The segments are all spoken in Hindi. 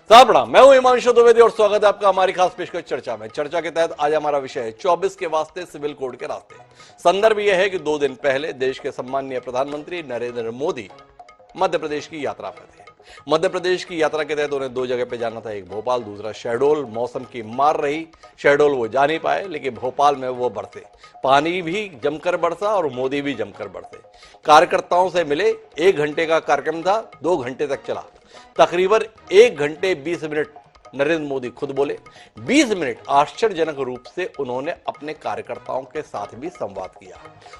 साहब प्रणाम, मैं हूं हिमांशु द्विवेदी और स्वागत है आपका हमारी खास पेशकश चर्चा में। चर्चा के तहत आज हमारा विषय है 24 के वास्ते सिविल कोड के रास्ते। संदर्भ यह है कि 2 दिन पहले देश के सम्माननीय प्रधानमंत्री नरेंद्र मोदी मध्य प्रदेश की यात्रा पर थे। मध्य प्रदेश की यात्रा के तहत उन्हें 2 जगह पे जाना था, एक भोपाल, दूसरा शहडोल। मौसम की मार रही, शहडोल वो जा नहीं पाए, लेकिन भोपाल में वो बरसे। पानी भी जमकर बरसा और मोदी भी जमकर बरसे। कार्यकर्ताओं से मिले, 1 घंटे का कार्यक्रम था, 2 घंटे तक चला। तकरीबन 1 घंटे 20 मिनट नरेंद्र मोदी खुद बोले। 20 मिनट आश्चर्यजनक रूप से उन्होंने अपने कार्यकर्ताओं के साथ भी संवाद किया,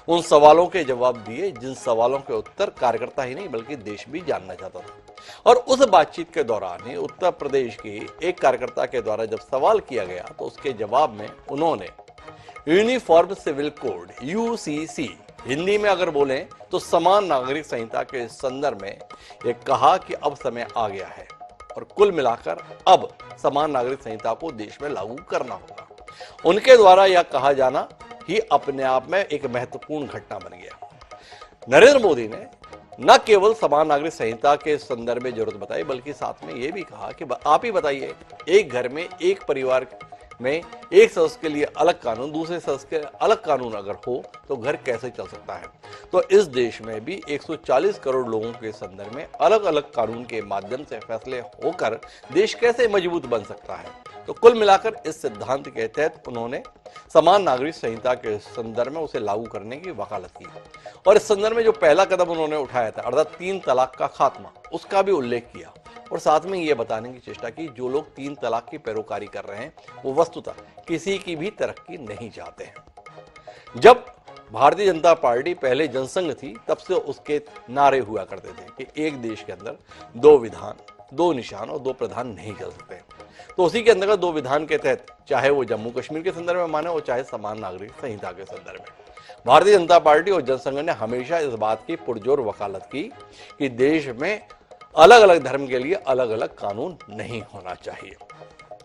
उन सवालों के जवाब दिए जिन सवालों के उत्तर कार्यकर्ता ही नहीं बल्कि देश भी जानना चाहता था। और उस बातचीत के दौरान ही उत्तर प्रदेश के एक कार्यकर्ता के द्वारा जब सवाल किया गया तो उसके जवाब में उन्होंने uniform civil code UCC, Hindi में अगर बोलें तो समान नागरिक संहिता के संदर्भ में यह कहा कि अब समय आ गया है और कुल मिलाकर अब समान नागरिक संहिता को देश में लागू करना होगा। उनके द्वारा यह कहा जाना ही अपने आप में एक महत्वपूर्ण घटना बन गया। नरेंद्र मोदी ने न केवल समान नागरिक संहिता के संदर्भ में जरूरत बताई बल्कि साथ में यह भी कहा कि आप ही बताइए, एक घर में एक परिवार में एक सदस्य के लिए अलग कानून, दूसरे सदस्य के अलग कानून अगर हो तो घर कैसे चल सकता है। तो इस देश में भी 140 करोड़ लोगों के संदर्भ में अलग अलग कानून के माध्यम से फैसले होकर देश कैसे मजबूत बन सकता है। तो कुल मिलाकर इस सिद्धांत के तहत उन्होंने समान नागरिक संहिता के संदर्भ में उसे लागू करने की वकालत की और इस संदर्भ में जो पहला कदम उन्होंने उठाया था अर्थात 3 तलाक का खात्मा, उसका भी उल्लेख किया और साथ में यह बताने की चेष्टा की जो लोग 3 तलाक की पैरोकारी कर रहे हैं वो वस्तुतः किसी की भी तरक्की नहीं चाहते हैं। जब भारतीय जनता पार्टी पहले जनसंघ थी तब से उसके नारे हुआ करते थे कि एक देश के अंदर 2 विधान, 2 निशान और 2 प्रधान नहीं चल सकते। तो उसी के अंतर्गत 2 विधान के तहत चाहे वो जम्मू कश्मीर के संदर्भ में माने और चाहे समान नागरिक संहिता के संदर्भ में भारतीय जनता पार्टी और जनसंघ ने हमेशा इस बात की पुरजोर वकालत की कि देश में अलग अलग धर्म के लिए अलग अलग कानून नहीं होना चाहिए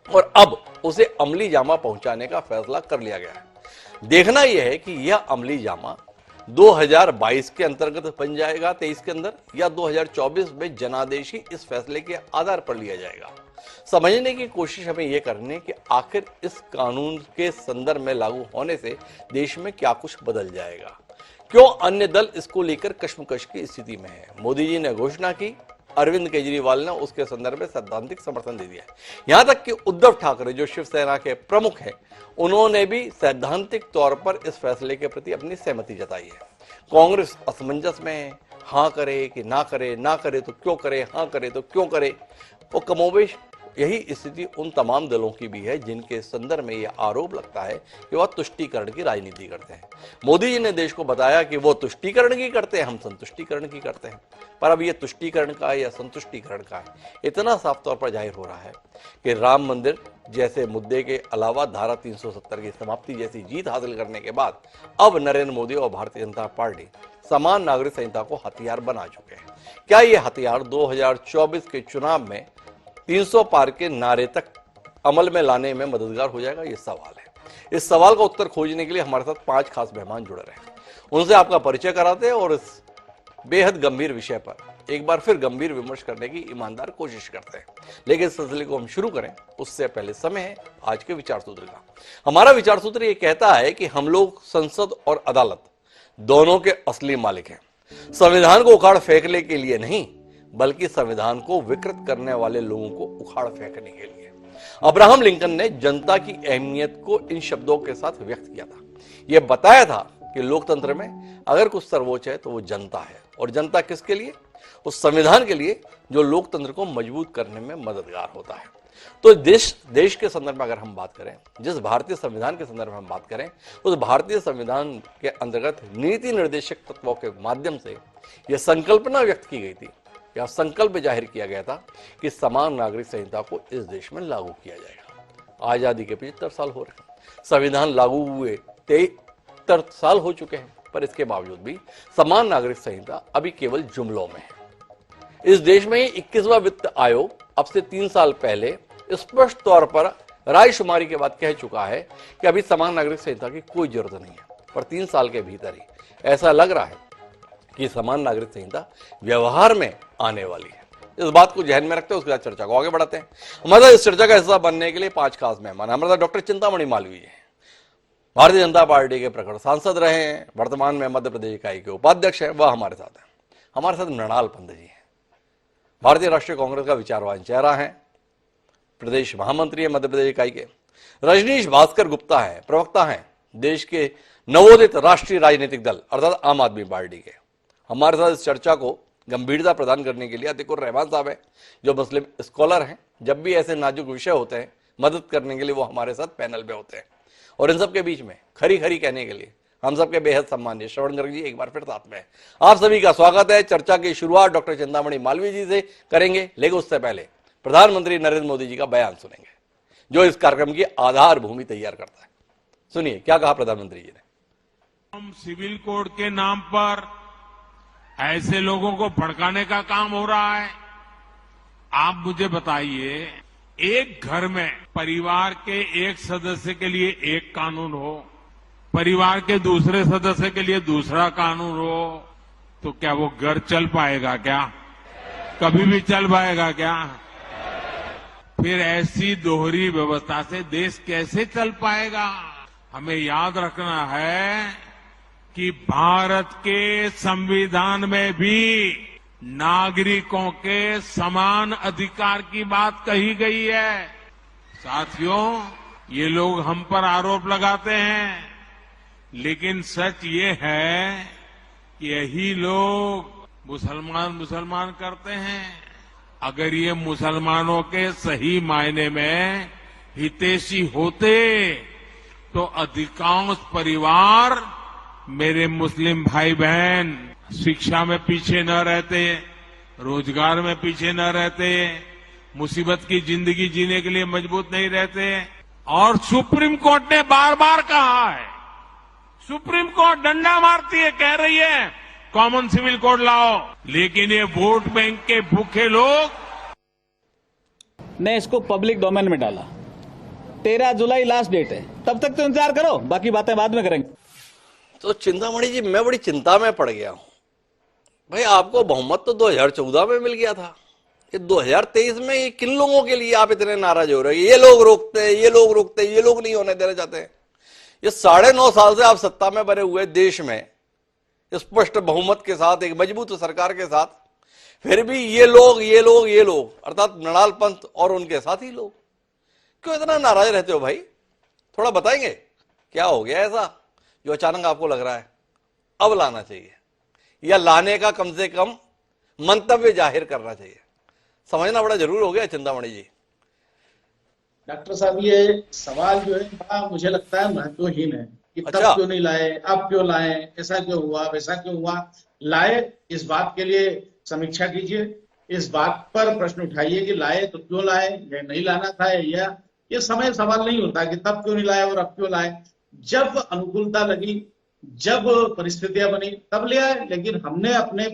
और अब उसे अमली जामा पहुंचाने का फैसला कर लिया गया है। देखना यह है कि यह अमली जामा 2022 के अंतर्गत बन जाएगा 23 के अंदर या 2024 में जनादेश ही इस फैसले के आधार पर लिया जाएगा। समझने की कोशिश हमें यह करनी है कि आखिर इस कानून के संदर्भ में लागू होने से देश में क्या कुछ बदल जाएगा, क्यों अन्य दल इसको लेकर कश्मकश की स्थिति में है। मोदी जी ने घोषणा की, अरविंद केजरीवाल ने उसके संदर्भ में सैद्धांतिक समर्थन दे दिया। यहां तक कि उद्धव ठाकरे जो शिवसेना के प्रमुख हैं उन्होंने भी सैद्धांतिक तौर पर इस फैसले के प्रति अपनी सहमति जताई है। कांग्रेस असमंजस में है, हां करे कि ना करे, ना करे तो क्यों करे, हां करे तो क्यों करे। वो कमोबेश यही स्थिति उन तमाम दलों की भी है जिनके संदर्भ में यह आरोप लगता है कि वह तुष्टीकरण की राजनीति करते हैं। मोदी जी ने देश को बताया कि वो तुष्टीकरण की करते हैं, हम संतुष्टीकरण की करते हैं, पर अब यह तुष्टीकरण का है या संतुष्टीकरण का है इतना साफ तौर पर जाहिर हो रहा है कि राम मंदिर जैसे मुद्दे के अलावा धारा 370 की समाप्ति जैसी जीत हासिल करने के बाद अब नरेंद्र मोदी और भारतीय जनता पार्टी समान नागरिक संहिता को हथियार बना चुके हैं। क्या यह हथियार 2024 के चुनाव में 300 पार के नारे तक अमल में लाने में मददगार हो जाएगा, ये सवाल है। इस सवाल का उत्तर खोजने के लिए हमारे साथ 5 खास मेहमान जुड़ रहे हैं, उनसे आपका परिचय कराते हैं और इस बेहद गंभीर विषय पर एक बार फिर गंभीर विमर्श करने की ईमानदार कोशिश करते हैं। लेकिन इस सिलसिले को हम शुरू करें उससे पहले समय है आज के विचार सूत्र का। हमारा विचार सूत्र ये कहता है कि हम लोग संसद और अदालत दोनों के असली मालिक हैं। संविधान को उखाड़ फेंकने के लिए नहीं बल्कि संविधान को विकृत करने वाले लोगों को उखाड़ फेंकने के लिए। अब्राहम लिंकन ने जनता की अहमियत को इन शब्दों के साथ व्यक्त किया था। यह बताया था कि लोकतंत्र में अगर कुछ सर्वोच्च है तो वो जनता है और जनता किसके लिए? उस संविधान के लिए जो लोकतंत्र को मजबूत करने में मददगार होता है। तो देश के संदर्भ में अगर हम बात करें, जिस भारतीय संविधान के संदर्भ में हम बात करें, उस भारतीय संविधान के अंतर्गत नीति निर्देशक तत्वों के माध्यम से यह संकल्पना व्यक्त की गई थी या संकल्प जाहिर किया गया था कि समान नागरिक संहिता को इस देश में लागू किया जाएगा। आजादी के 75 साल हो रहे हैं, संविधान लागू हुए 73 साल हो चुके हैं, पर इसके बावजूद भी समान नागरिक संहिता अभी केवल जुमलों में है। इस देश में 21वां वित्त आयोग अब से 3 साल पहले स्पष्ट तौर पर रायशुमारी के बाद कह चुका है कि अभी समान नागरिक संहिता की कोई जरूरत नहीं है, पर 3 साल के भीतर ही ऐसा लग रहा है कि समान नागरिक संहिता व्यवहार में आने वाली है। इस बात को ध्यान में रखते हैं उसके बाद चर्चा को आगे बढ़ाते हैं। हमारे साथ इस चर्चा का हिस्सा बनने के लिए 5 खास मेहमान हमारे साथ डॉक्टर चिंतामणि मालवीय जी, भारतीय जनता पार्टी के प्रखर सांसद रहे हैं, वर्तमान में मध्य प्रदेश इकाई के उपाध्यक्ष हैं, वह हमारे साथ हैं। हमारे साथ मृणाल पंत जी हैं, भारतीय राष्ट्रीय कांग्रेस का विचारवान चेहरा है, प्रदेश महामंत्री है मध्य प्रदेश इकाई के। रजनीश भास्कर गुप्ता है, प्रवक्ता हैं देश के नवोदित राष्ट्रीय राजनीतिक दल अर्थात आम आदमी पार्टी के। हमारे साथ इस चर्चा को गंभीरता प्रदान करने के लिए अतिकुर रहमान साहब हैं, जो मुस्लिम स्कॉलर हैं। जब भी ऐसे नाजुक विषय होते हैं मदद करने के लिए वो हमारे साथ पैनल पे होते हैं। और इन सब के बीच में खरी खरी कहने के लिए हम सबके बेहद सम्मानीय श्रवण गर्ग जी एक बार फिर साथ में है। आप सभी का स्वागत है। चर्चा की शुरुआत डॉक्टर चिंतामणि मालवीय जी से करेंगे, लेकिन उससे पहले प्रधानमंत्री नरेंद्र मोदी जी का बयान सुनेंगे, जो इस कार्यक्रम की आधार भूमि तैयार करता है। सुनिए क्या कहा प्रधानमंत्री जी ने। हम सिविल कोड के नाम पर ऐसे लोगों को भड़काने का काम हो रहा है। आप मुझे बताइए, एक घर में परिवार के एक सदस्य के लिए एक कानून हो, परिवार के दूसरे सदस्य के लिए दूसरा कानून हो, तो क्या वो घर चल पाएगा? क्या कभी भी चल पाएगा क्या? फिर ऐसी दोहरी व्यवस्था से देश कैसे चल पाएगा? हमें याद रखना है कि भारत के संविधान में भी नागरिकों के समान अधिकार की बात कही गई है। साथियों, ये लोग हम पर आरोप लगाते हैं, लेकिन सच ये है कि यही लोग मुसलमान करते हैं। अगर ये मुसलमानों के सही मायने में हितैषी होते तो अधिकांश परिवार, मेरे मुस्लिम भाई बहन, शिक्षा में पीछे न रहते, रोजगार में पीछे न रहते, मुसीबत की जिंदगी जीने के लिए मजबूत नहीं रहते। और सुप्रीम कोर्ट ने बार बार कहा है, सुप्रीम कोर्ट डंडा मारती है, कह रही है कॉमन सिविल कोड लाओ, लेकिन ये वोट बैंक के भूखे लोग ने इसको पब्लिक डोमेन में डाला। 13 जुलाई लास्ट डेट है, तब तक तो इंतजार करो, बाकी बातें बाद में करेंगे। तो चिंतामणि जी, मैं बड़ी चिंता में पड़ गया हूं भाई। आपको बहुमत तो 2014 में मिल गया था, ये 2023 में ये किन लोगों के लिए आप इतने नाराज हो रहे हैं? ये लोग रोकते हैं, ये लोग रोकते हैं, ये लोग नहीं होने देना चाहते हैं। ये 9.5 साल से आप सत्ता में बने हुए देश में स्पष्ट बहुमत के साथ, एक मजबूत सरकार के साथ, फिर भी ये लोग अर्थात मृणाल पंत और उनके साथी लोग क्यों इतना नाराज रहते हो भाई? थोड़ा बताएंगे क्या हो गया ऐसा जो अचानक आपको लग रहा है अब लाना चाहिए, या लाने का कम से कम मंतव्य जाहिर करना चाहिए? समझना बड़ा जरूर हो गया चिंतामणि जी। डॉक्टर साहब, ये सवाल जो है बड़ा मुझे लगता है महत्वहीन है कि तब क्यों नहीं लाए, अब क्यों लाए, ऐसा क्यों हुआ, वैसा क्यों हुआ। लाए, इस बात के लिए समीक्षा कीजिए, इस बात पर प्रश्न उठाइए कि लाए तो क्यों लाए, या नहीं लाना था, या ये समय सवाल नहीं होता कि तब क्यों नहीं लाए और अब क्यों लाए। जब अनुकूलता लगी, जब परिस्थितियां बनी, तब ले आए। लेकिन हमने अपने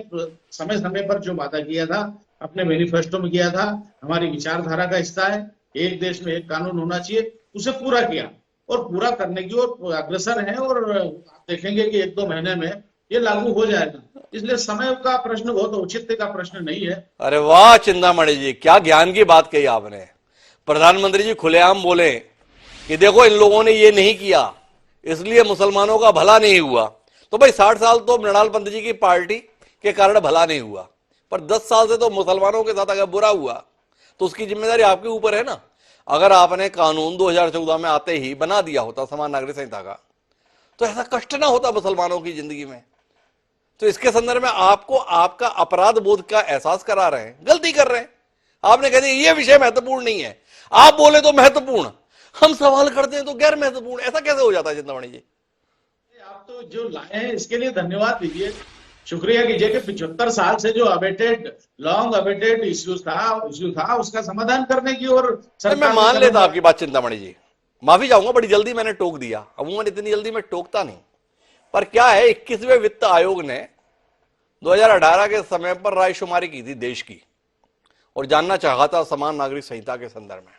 समय समय पर जो वादा किया था, अपने मैनिफेस्टो में किया था, हमारी विचारधारा का हिस्सा है, एक देश में एक कानून होना चाहिए, उसे पूरा किया और पूरा करने की ओर अग्रसर है। और आप देखेंगे कि 1-2 महीने में ये लागू हो जाएगा। इसलिए समय का प्रश्न बहुत औचित्य का प्रश्न नहीं है। अरे वाह चिंतामणि जी, क्या ज्ञान की बात कही आपने। प्रधानमंत्री जी खुलेआम बोले कि देखो इन लोगों ने ये नहीं किया, इसलिए मुसलमानों का भला नहीं हुआ। तो भाई 60 साल तो मृणाल पंत जी की पार्टी के कारण भला नहीं हुआ, पर 10 साल से तो मुसलमानों के साथ अगर बुरा हुआ तो उसकी जिम्मेदारी आपके ऊपर है ना। अगर आपने कानून 2014 में आते ही बना दिया होता समान नागरिक संहिता का, तो ऐसा कष्ट ना होता मुसलमानों की जिंदगी में। तो इसके संदर्भ में आपको आपका अपराध बोध का एहसास करा रहे हैं, गलती कर रहे हैं। आपने कह दिया ये विषय महत्वपूर्ण नहीं है, आप बोले तो महत्वपूर्ण, हम सवाल करते हैं तो गैर महत्वपूर्ण। ऐसा कैसे हो जाता है चिंतामणि जी? आप तो जो लाए हैं इसके लिए धन्यवाद दीजिए, शुक्रिया कीजिए कि 75 साल से जो लॉन्ग अवेटेड इश्यू था उसका समाधान करने की ओर मैं मान लेता आपकी बात चिंतामणि जी, माफी चाहूंगा, बड़ी जल्दी मैंने टोक दिया। अमूमन इतनी जल्दी मैं टोकता नहीं, पर क्या है 21वें वित्त आयोग ने 2018 के समय पर रायशुमारी की थी देश की, और जानना चाहा था समान नागरिक संहिता के संदर्भ में।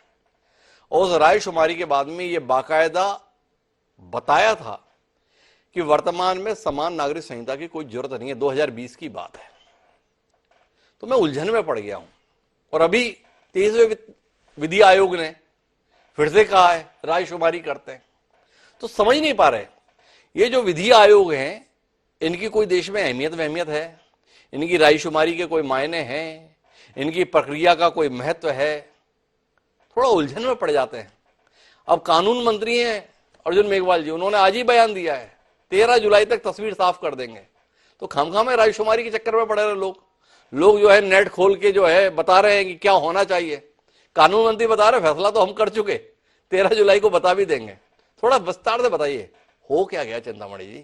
और उस रायशुमारी के बाद में ये बाकायदा बताया था कि वर्तमान में समान नागरिक संहिता की कोई जरूरत नहीं है, 2020 की बात है। तो मैं उलझन में पड़ गया हूं और अभी 23वें विधि आयोग ने फिर से कहा है रायशुमारी करते हैं। तो समझ नहीं पा रहे ये जो विधि आयोग हैं इनकी कोई देश में अहमियत है, इनकी रायशुमारी के कोई मायने हैं, इनकी प्रक्रिया का कोई महत्व है, थोड़ा उलझन में पड़ जाते हैं। अब कानून मंत्री हैं अर्जुन मेघवाल जी, उन्होंने आज ही बयान दिया है 13 जुलाई तक तस्वीर साफ कर देंगे। तो खामखा में रायशुमारी के चक्कर में पड़े रहे लोग जो है नेट खोल के जो है बता रहे हैं कि क्या होना चाहिए। कानून मंत्री बता रहे फैसला तो हम कर चुके, 13 जुलाई को बता भी देंगे। थोड़ा विस्तार से बताइए हो क्या गया चिंतामणि जी,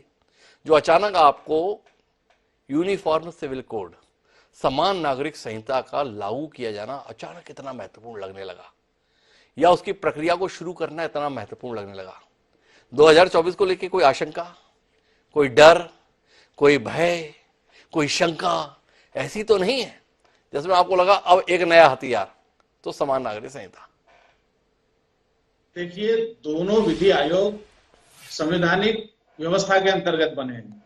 जो अचानक आपको यूनिफॉर्म सिविल कोड, समान नागरिक संहिता का लागू किया जाना अचानक कितना महत्वपूर्ण लगने लगा, या उसकी प्रक्रिया को शुरू करना इतना महत्वपूर्ण लगने लगा? 2024 को लेकर कोई आशंका, कोई डर, कोई भय, कोई शंका ऐसी तो नहीं है जिसमें आपको लगा अब एक नया हथियार तो समान नागरिक संहिता? देखिए, दोनों विधि आयोग संवैधानिक व्यवस्था के अंतर्गत बने हैं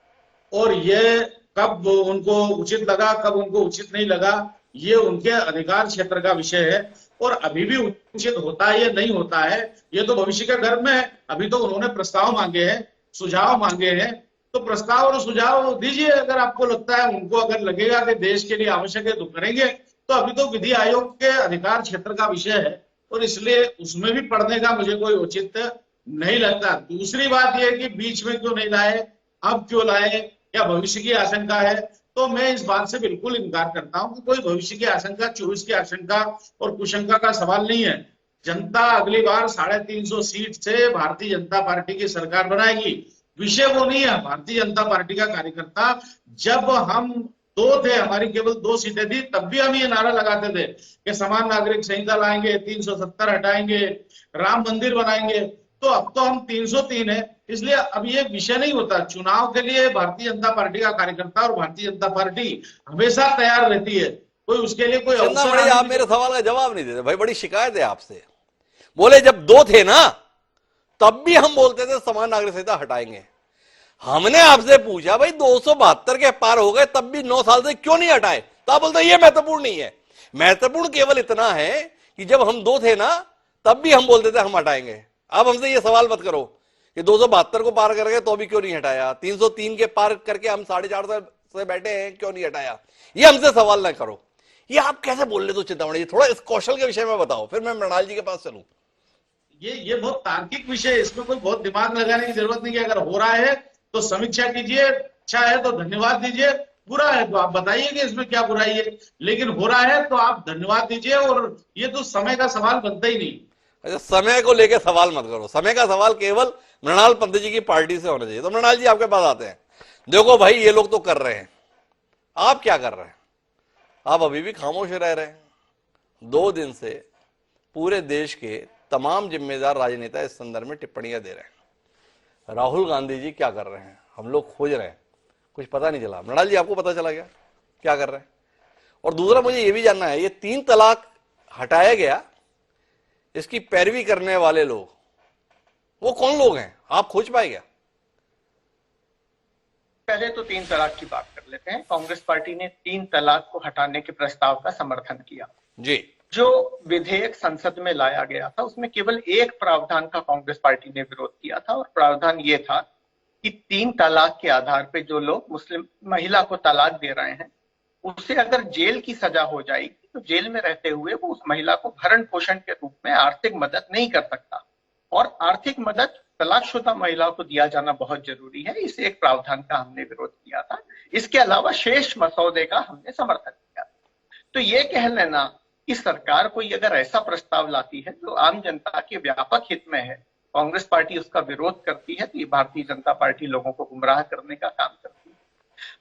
और ये कब उनको उचित लगा, कब उनको उचित नहीं लगा, ये उनके अधिकार क्षेत्र का विषय है। और अभी भी उचित होता है या नहीं होता है ये तो भविष्य के गर्भ में है। अभी तो उन्होंने प्रस्ताव मांगे हैं, सुझाव मांगे हैं, तो प्रस्ताव और सुझाव दीजिए। अगर आपको लगता है, उनको अगर लगेगा कि देश के लिए आवश्यक है तो करेंगे। तो अभी तो विधि आयोग के अधिकार क्षेत्र का विषय है और इसलिए उसमें भी पढ़ने का मुझे कोई उचित नहीं लगता। दूसरी बात यह है कि बीच में क्यों नहीं लाए, अब क्यों लाए, क्या भविष्य की आशंका है? तो मैं इस बात से बिल्कुल इनकार करता हूं कि कोई भविष्य की आशंका, 24 की आशंका और कुशंका का सवाल नहीं है। जनता अगली बार 350 सीट से भारतीय जनता पार्टी की सरकार बनाएगी। विषय वो नहीं है। भारतीय जनता पार्टी का कार्यकर्ता, जब हम दो थे, हमारी केवल 2 सीटें थी, तब भी हम ये नारा लगाते थे कि समान नागरिक संहिता लाएंगे, 370 हटाएंगे, राम मंदिर बनाएंगे। तो अब तो हम 303 है, इसलिए अब ये विषय नहीं होता। चुनाव के लिए भारतीय जनता पार्टी का कार्यकर्ता और भारतीय जनता पार्टी हमेशा तैयार रहती है। कोई उसके लिए कोई अवसर। आप मेरे सवाल का जवाब नहीं देते भाई, बड़ी शिकायत है आपसे। बोले जब 2 थे ना तब भी हम बोलते थे समान नागरिक संहिता हटाएंगे। हमने आपसे पूछा भाई 272 के पार हो गए तब भी 9 साल से क्यों नहीं हटाए? तो आप बोलते ये महत्वपूर्ण नहीं है। महत्वपूर्ण केवल इतना है कि जब हम 2 थे ना तब भी हम बोलते थे हम हटाएंगे। अब हमसे ये सवाल मत करो कि 272 को पार कर गए तो भी क्यों नहीं हटाया, 303 के पार करके हम 450 से बैठे हैं क्यों नहीं हटाया, ये हमसे सवाल ना करो। ये आप कैसे बोल रहे? तो चिंतामणि जी थोड़ा इस कौशल के विषय में बताओ, फिर मैं मृणाल जी के पास चलूं। ये बहुत तार्किक विषय है, इसमें कोई बहुत दिमाग लगाने की जरूरत नहीं है। अगर हो रहा है तो समीक्षा कीजिए, अच्छा है तो धन्यवाद दीजिए, बुरा है तो आप बताइए कि इसमें क्या बुराई है। लेकिन हो रहा है तो आप धन्यवाद दीजिए और ये तो समय का सवाल बनता ही नहीं। अच्छा, समय को लेकर सवाल मत करो। समय का सवाल केवल मृणाल पंत जी की पार्टी से होना चाहिए। तो मृणाल जी आपके पास आते हैं। देखो भाई ये लोग तो कर रहे हैं, आप क्या कर रहे हैं? आप अभी भी खामोश रह रहे हैं। 2 दिन से पूरे देश के तमाम जिम्मेदार राजनेता इस संदर्भ में टिप्पणियां दे रहे हैं। राहुल गांधी जी क्या कर रहे हैं? हम लोग खोज रहे हैं, कुछ पता नहीं चला। मृणाल जी आपको पता चला क्या कर रहे हैं? और दूसरा मुझे ये भी जानना है, ये 3 तलाक हटाया गया, इसकी पैरवी करने वाले लोग वो कौन लोग हैं? आप खोज पाए क्या? पहले तो 3 तलाक की बात कर लेते हैं। कांग्रेस पार्टी ने 3 तलाक को हटाने के प्रस्ताव का समर्थन किया जी। जो विधेयक संसद में लाया गया था उसमें केवल एक प्रावधान का कांग्रेस पार्टी ने विरोध किया था और प्रावधान ये था कि 3 तलाक के आधार पे जो लोग मुस्लिम महिला को तलाक दे रहे हैं उससे अगर जेल की सजा हो जाएगी तो जेल में रहते हुए वो उस महिला को भरण पोषण के रूप में आर्थिक मदद नहीं कर सकता और आर्थिक मदद तलाकशुदा महिलाओं को दिया जाना बहुत जरूरी है। इस एक प्रावधान का हमने विरोध किया था। इसके अलावा शेष मसौदे का हमने समर्थन किया। तो ये कह लेना कि सरकार कोई अगर ऐसा प्रस्ताव लाती है जो आम जनता के व्यापक हित में है, कांग्रेस पार्टी उसका विरोध करती है, तो ये भारतीय जनता पार्टी लोगों को गुमराह करने का काम करती है।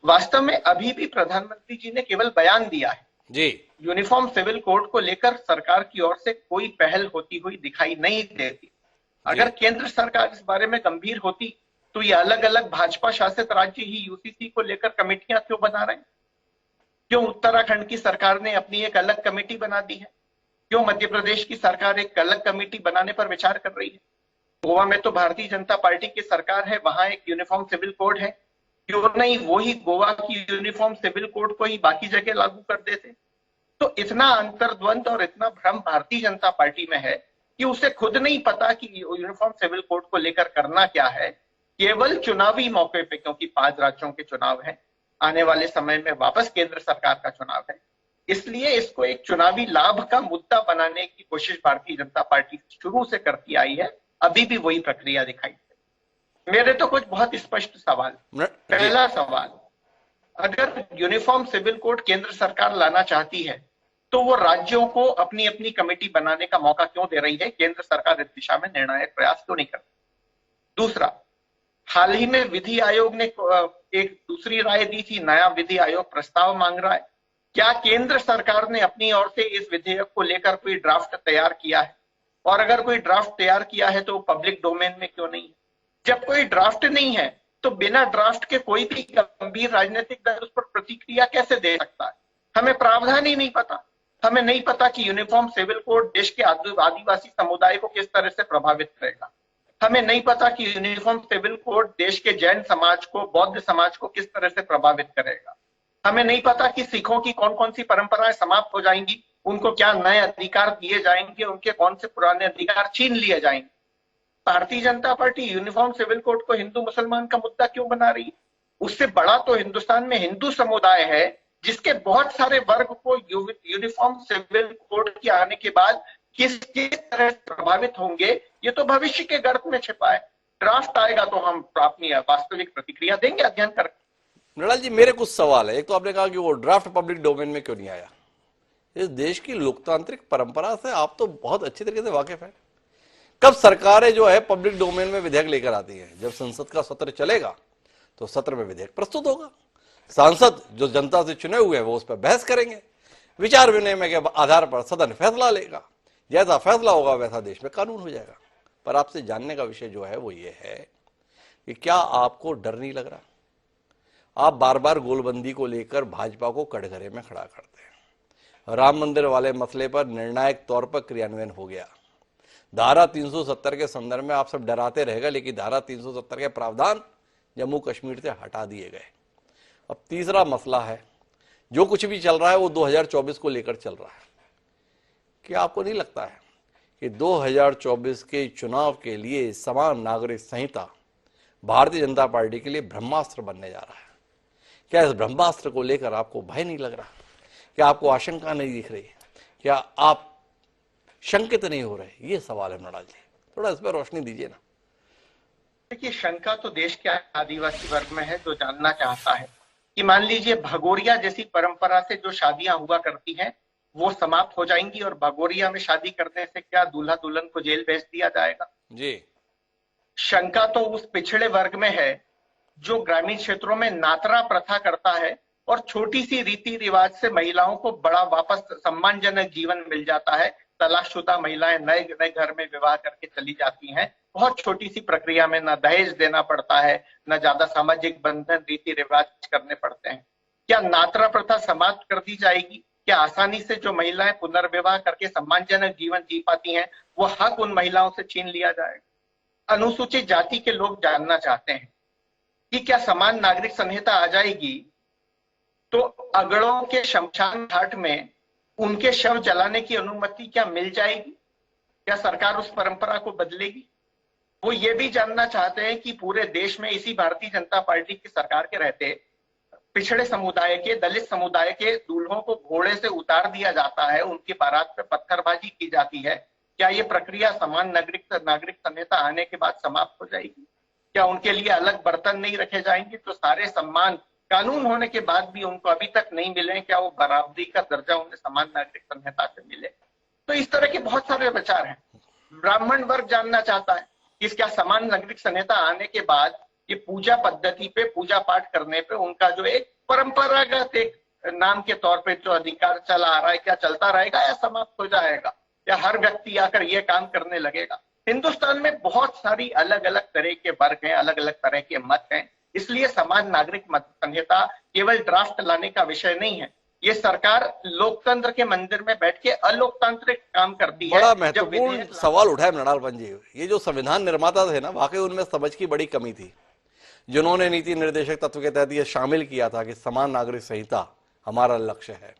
वास्तव में अभी भी प्रधानमंत्री जी ने केवल बयान दिया है जी। यूनिफॉर्म सिविल कोड को लेकर सरकार की ओर से कोई पहल होती हुई दिखाई नहीं देती। अगर केंद्र सरकार इस बारे में गंभीर होती तो ये अलग अलग भाजपा शासित राज्य ही यूसीसी को लेकर कमेटियां क्यों बना रहे हैं? क्यों उत्तराखंड की सरकार ने अपनी एक अलग कमेटी बना दी है? क्यों मध्य प्रदेश की सरकार एक अलग कमेटी बनाने पर विचार कर रही है? गोवा में तो भारतीय जनता पार्टी की सरकार है, वहां एक यूनिफॉर्म सिविल कोड है, क्यों नहीं वही गोवा की यूनिफॉर्म सिविल कोड को ही बाकी जगह लागू कर देते? तो इतना अंतर्द्वंद और इतना भ्रम भारतीय जनता पार्टी में है कि उसे खुद नहीं पता कि यूनिफॉर्म सिविल कोड को लेकर करना क्या है। केवल चुनावी मौके पे, क्योंकि 5 राज्यों के चुनाव हैं, आने वाले समय में वापस केंद्र सरकार का चुनाव है, इसलिए इसको एक चुनावी लाभ का मुद्दा बनाने की कोशिश भारतीय जनता पार्टी शुरू से करती आई है। अभी भी वही प्रक्रिया दिखाई दे। मेरे तो कुछ बहुत स्पष्ट सवाल। पहला सवाल, अगर यूनिफॉर्म सिविल कोड केंद्र सरकार लाना चाहती है तो वो राज्यों को अपनी अपनी कमेटी बनाने का मौका क्यों दे रही है? केंद्र सरकार इस दिशा में निर्णायक प्रयास क्यों नहीं करती? दूसरा, हाल ही में विधि आयोग ने एक दूसरी राय दी थी, नया विधि आयोग प्रस्ताव मांग रहा है। क्या केंद्र सरकार ने अपनी ओर से इस विधेयक को लेकर कोई ड्राफ्ट तैयार किया है? और अगर कोई ड्राफ्ट तैयार किया है तो पब्लिक डोमेन में क्यों नहीं? जब कोई ड्राफ्ट नहीं है तो बिना ड्राफ्ट के कोई भी गंभीर राजनीतिक दल उस पर प्रतिक्रिया कैसे दे सकता है? हमें प्रावधान ही नहीं पता। हमें नहीं पता कि यूनिफॉर्म सिविल कोड देश के आदिवासी समुदाय को किस तरह से प्रभावित करेगा। हमें नहीं पता कि यूनिफॉर्म सिविल कोड देश के जैन समाज को, बौद्ध समाज को किस तरह से प्रभावित करेगा। हमें नहीं पता कि सिखों की कौन कौन सी परंपराएं समाप्त हो जाएंगी, उनको क्या नए अधिकार दिए जाएंगे, उनके कौन से पुराने अधिकार छीन लिए जाएंगे। Bharatiya Janata party uniform civil code को हिंदू मुसलमान का मुद्दा क्यों बना रही है? उससे बड़ा तो हिंदुस्तान में हिंदू समुदाय है जिसके बहुत सारे वर्ग को यूनिफॉर्म सिविल कोड के आने के बाद किस तरह प्रभावित होंगे, ये तो भविष्य के गर्भ में छिपा है। ड्राफ्ट आएगा तो हम अपनी वास्तविक प्रतिक्रिया देंगे अध्ययन करके। नडाल जी, मेरे कुछ सवाल है। एक तो आपने कहा कि वो ड्राफ्ट पब्लिक डोमेन में क्यों नहीं आया। इस देश की लोकतांत्रिक परंपरा से आप तो बहुत अच्छी तरीके से वाकिफ है। कब सरकारें जो है पब्लिक डोमेन में विधेयक लेकर आती है? जब संसद का सत्र चलेगा तो सत्र में विधेयक प्रस्तुत होगा, सांसद जो जनता से चुने हुए हैं वो उस पर बहस करेंगे, विचार विनिमय के आधार पर सदन फैसला लेगा। जैसा फैसला होगा वैसा देश में कानून हो जाएगा। पर आपसे जानने का विषय जो है वो ये है कि क्या आपको डर नहीं लग रहा? आप बार बार गोलबंदी को लेकर भाजपा को कटघरे में खड़ा करते हैं। राम मंदिर वाले मसले पर निर्णायक तौर पर क्रियान्वयन हो गया। धारा 370 के संदर्भ में आप सब डराते रहेगा, लेकिन धारा 370 के प्रावधान जम्मू कश्मीर से हटा दिए गए। अब तीसरा मसला है, जो कुछ भी चल रहा है वो 2024 को लेकर चल रहा है। क्या आपको नहीं लगता है कि 2024 के चुनाव के लिए समान नागरिक संहिता भारतीय जनता पार्टी के लिए ब्रह्मास्त्र बनने जा रहा है? क्या इस ब्रह्मास्त्र को लेकर आपको भय नहीं लग रहा? क्या आपको आशंका नहीं दिख रही? क्या आप शंकित नहीं हो रहे? ये सवाल है नडाल जी, थोड़ा इस पर रोशनी दीजिए ना। देखिए, शंका तो देश के आदिवासी वर्ग में है जो जानना चाहता है कि मान लीजिए भगोरिया जैसी परंपरा से जो शादियां हुआ करती हैं वो समाप्त हो जाएंगी और भगोरिया में शादी करने से क्या दूल्हा दुल्हन को जेल भेज दिया जाएगा? जी। शंका तो उस पिछड़े वर्ग में है जो ग्रामीण क्षेत्रों में नातरा प्रथा करता है और छोटी सी रीति रिवाज से महिलाओं को बड़ा वापस सम्मानजनक जीवन मिल जाता है। तलाकशुदा महिलाएं नए नए घर में विवाह करके चली जाती हैं, बहुत छोटी सी प्रक्रिया में न दहेज देना पड़ता है, न ज्यादा सामाजिक बंधन रीति रिवाज करने पड़ते हैं। क्या नातरा प्रथा समाप्त कर दी जाएगी? क्या आसानी से जो महिलाएं पुनर्विवाह करके सम्मानजनक जीवन जी पाती हैं वो हक उन महिलाओं से छीन लिया जाएगा? अनुसूचित जाति के लोग जानना चाहते हैं कि क्या समान नागरिक संहिता आ जाएगी तो अगड़ों के शमशान घाट में उनके शव जलाने की अनुमति क्या मिल जाएगी? क्या सरकार उस परंपरा को बदलेगी? वो ये भी जानना चाहते हैं कि पूरे देश में इसी भारतीय जनता पार्टी की सरकार के रहते पिछड़े समुदाय के, दलित समुदाय के दूल्हों को घोड़े से उतार दिया जाता है, उनकी बारात पे पत्थरबाजी की जाती है। क्या ये प्रक्रिया समान नागरिक संहिता आने के बाद समाप्त हो जाएगी? क्या उनके लिए अलग बर्तन नहीं रखे जाएंगे? तो सारे सम्मान कानून होने के बाद भी उनको अभी तक नहीं मिले, क्या वो बराबरी का दर्जा उन्हें समान नागरिक संहिता से मिले? तो इस तरह के बहुत सारे विचार हैं। ब्राह्मण वर्ग जानना चाहता है कि क्या समान नागरिक संहिता आने के बाद ये पूजा पद्धति पे, पूजा पाठ करने पे उनका जो एक परंपरागत एक नाम के तौर पे जो अधिकार चला आ रहा है क्या चलता रहेगा या समाप्त हो जाएगा? या हर व्यक्ति आकर ये काम करने लगेगा? हिंदुस्तान में बहुत सारी अलग अलग तरह के वर्ग हैं, अलग अलग तरह के मत हैं। इसलिए समान नागरिक मत संहिता केवल ड्राफ्ट लाने का विषय नहीं है। ये सरकार लोकतंत्र के मंदिर में बैठ के अलोकतांत्रिक काम करती है। बड़ा महत्वपूर्ण सवाल उठाया नडालपन जी। ये जो संविधान निर्माता थे ना, वाकई उनमें समझ की बड़ी कमी थी, जिन्होंने नीति निर्देशक तत्व के तहत ये शामिल किया था कि समान नागरिक संहिता हमारा लक्ष्य है।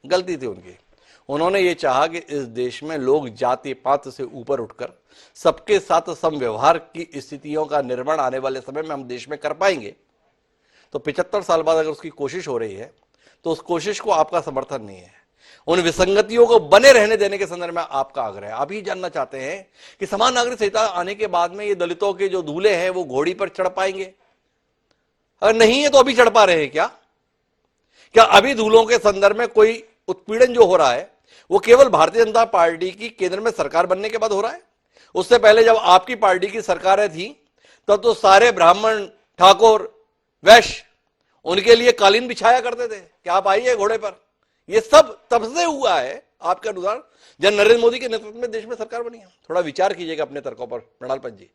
गलती थी उनकी। उन्होंने ये चाहा कि इस देश में लोग जाति पात से ऊपर उठकर सबके साथ समव्यवहार की स्थितियों का निर्माण आने वाले समय में हम देश में कर पाएंगे। तो 75 साल बाद अगर उसकी कोशिश हो रही है तो उस कोशिश को आपका समर्थन नहीं है। उन विसंगतियों को बने रहने देने के संदर्भ में आपका आग्रह है। आप ही जानना चाहते हैं कि समान नागरिक संहिता आने के बाद में ये दलितों के जो दूल्हे हैं वो घोड़ी पर चढ़ पाएंगे? अगर नहीं है तो अभी चढ़ पा रहे हैं क्या अभी दूल्हों के संदर्भ में कोई उत्पीड़न जो हो रहा है वो केवल भारतीय जनता पार्टी की केंद्र में सरकार बनने के बाद हो रहा है? उससे पहले जब आपकी पार्टी की सरकारें थी तब तो सारे ब्राह्मण, ठाकुर, वैश्य उनके लिए कालीन बिछाया करते थे कि आप आइए घोड़े पर। ये सब तब से हुआ है आपके अनुसार जब नरेंद्र मोदी के नेतृत्व में देश में सरकार बनी है। थोड़ा विचार कीजिएगा अपने तर्कों पर मृणाल पंत जी।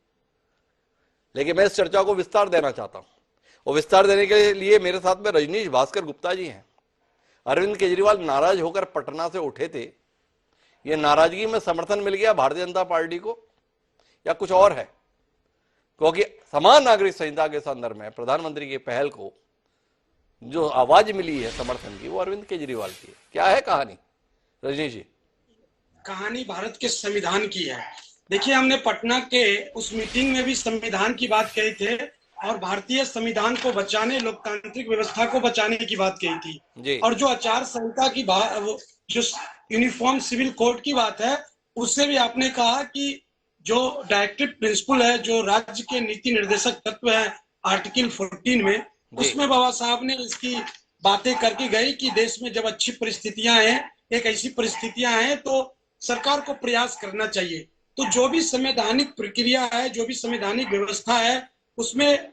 लेकिन मैं इस चर्चा को विस्तार देना चाहता हूं और विस्तार देने के लिए मेरे साथ में रजनीश भास्कर गुप्ता जी हैं। अरविंद केजरीवाल नाराज होकर पटना से उठे थे, ये नाराजगी में समर्थन मिल गया भारतीय जनता पार्टी को या कुछ और है? क्योंकि समान नागरिक संहिता के संदर्भ में प्रधानमंत्री की पहल को जो आवाज मिली है समर्थन की वो अरविंद केजरीवाल की है। क्या है कहानी रजनीश जी? कहानी भारत के संविधान की है। देखिए, हमने पटना के उस मीटिंग में भी संविधान की बात कही थे और भारतीय संविधान को बचाने, लोकतांत्रिक व्यवस्था को बचाने की बात कही थी। और जो आचार संहिता की बात, जो यूनिफॉर्म सिविल कोड की बात है, उससे भी आपने कहा कि जो डायरेक्टिव प्रिंसिपल है, जो राज्य के नीति निर्देशक तत्व है आर्टिकल 14 में, उसमें बाबा साहब ने इसकी बातें करके गई कि देश में जब अच्छी परिस्थितियां हैं, एक ऐसी परिस्थितियां हैं तो सरकार को प्रयास करना चाहिए। तो जो भी संवैधानिक प्रक्रिया है, जो भी संवैधानिक व्यवस्था है, उसमें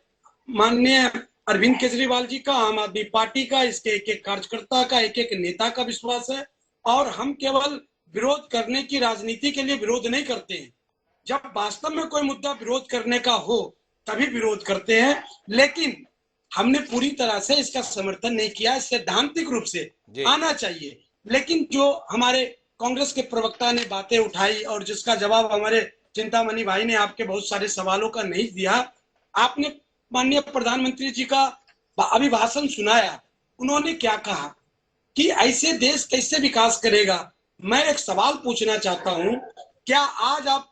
माननीय अरविंद केजरीवाल जी का, आम आदमी पार्टी का, इसके एक एक कार्यकर्ता का, एक एक नेता का विश्वास है। और हम केवल विरोध करने की राजनीति के लिए विरोध नहीं करते हैं। जब वास्तव में कोई मुद्दा विरोध करने का हो तभी विरोध करते हैं। लेकिन हमने पूरी तरह से इसका समर्थन नहीं किया। सैद्धांतिक रूप से आना चाहिए। लेकिन जो हमारे कांग्रेस के प्रवक्ता ने बातें उठाई और जिसका जवाब हमारे चिंतामणि भाई ने आपके बहुत सारे सवालों का नहीं दिया, आपने माननीय प्रधानमंत्री जी का अभिभाषण सुनाया। उन्होंने क्या कहा कि ऐसे देश कैसे विकास करेगा? मैं एक सवाल पूछना चाहता हूं, क्या आज आप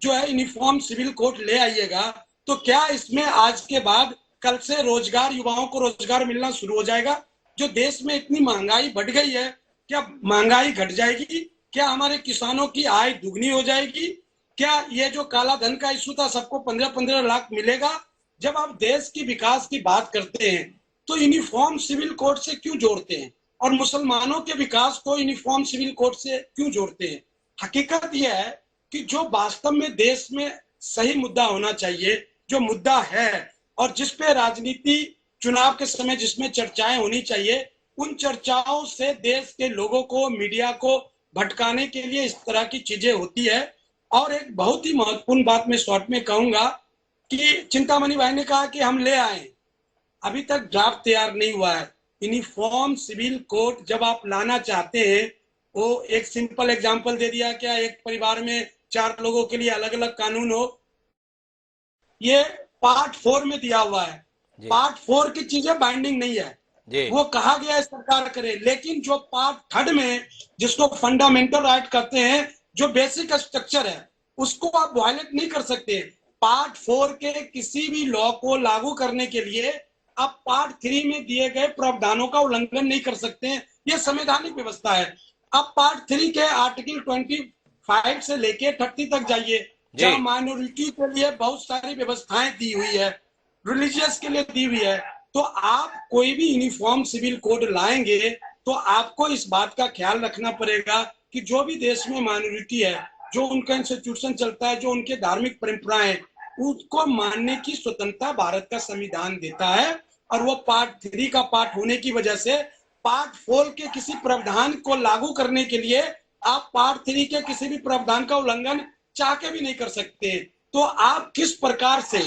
जो है यूनिफॉर्म सिविल कोड ले आइएगा तो क्या इसमें आज के बाद कल से रोजगार, युवाओं को रोजगार मिलना शुरू हो जाएगा? जो देश में इतनी महंगाई बढ़ गई है, क्या महंगाई घट जाएगी? क्या हमारे किसानों की आय दुगनी हो जाएगी? क्या ये जो काला धन का इशू था, सबको 15-15 लाख मिलेगा? जब आप देश की विकास की बात करते हैं तो यूनिफॉर्म सिविल कोड से क्यों जोड़ते हैं? और मुसलमानों के विकास को यूनिफॉर्म सिविल कोड से क्यों जोड़ते हैं? हकीकत यह है कि जो वास्तव में देश में सही मुद्दा होना चाहिए, जो मुद्दा है और जिस पे राजनीति चुनाव के समय जिसमें चर्चाएं होनी चाहिए, उन चर्चाओं से देश के लोगों को, मीडिया को भटकाने के लिए इस तरह की चीजें होती है। और एक बहुत ही महत्वपूर्ण बात मैं शॉर्ट में कहूंगा कि चिंतामणि भाई ने कहा कि हम ले आए, अभी तक ड्राफ्ट तैयार नहीं हुआ है। यूनिफॉर्म सिविल कोड जब आप लाना चाहते हैं, वो एक सिंपल एग्जांपल दे दिया, क्या एक परिवार में 4 लोगों के लिए अलग अलग कानून हो? ये पार्ट 4 में दिया हुआ है। पार्ट 4 की चीजें बाइंडिंग नहीं है, वो कहा गया है सरकार करे। लेकिन जो पार्ट 3 में, जिसको फंडामेंटल राइट कहते हैं, जो बेसिक स्ट्रक्चर है, उसको आप वायलेट नहीं कर सकते। पार्ट 4 के किसी भी लॉ को लागू करने के लिए आप पार्ट 3 में दिए गए प्रावधानों का उल्लंघन नहीं कर सकते हैं। यह संवैधानिक व्यवस्था है। आप पार्ट 3 के आर्टिकल 25 से लेके 30 तक जाइए, जहाँ माइनॉरिटी के लिए बहुत सारी व्यवस्थाएं दी हुई है, रिलीजियस के लिए दी हुई है। तो आप कोई भी यूनिफॉर्म सिविल कोड लाएंगे तो आपको इस बात का ख्याल रखना पड़ेगा कि जो भी देश में माइनॉरिटी है, जो उनका इंस्टीट्यूशन चलता है, जो उनके धार्मिक परंपराएं हैं, उसको मानने की स्वतंत्रता भारत का संविधान देता है। और वो पार्ट 3 का पार्ट होने की वजह से पार्ट 4 के किसी प्रावधान को लागू करने के लिए आप पार्ट 3 के किसी भी प्रावधान का उल्लंघन चाह के भी नहीं कर सकते। तो आप किस प्रकार से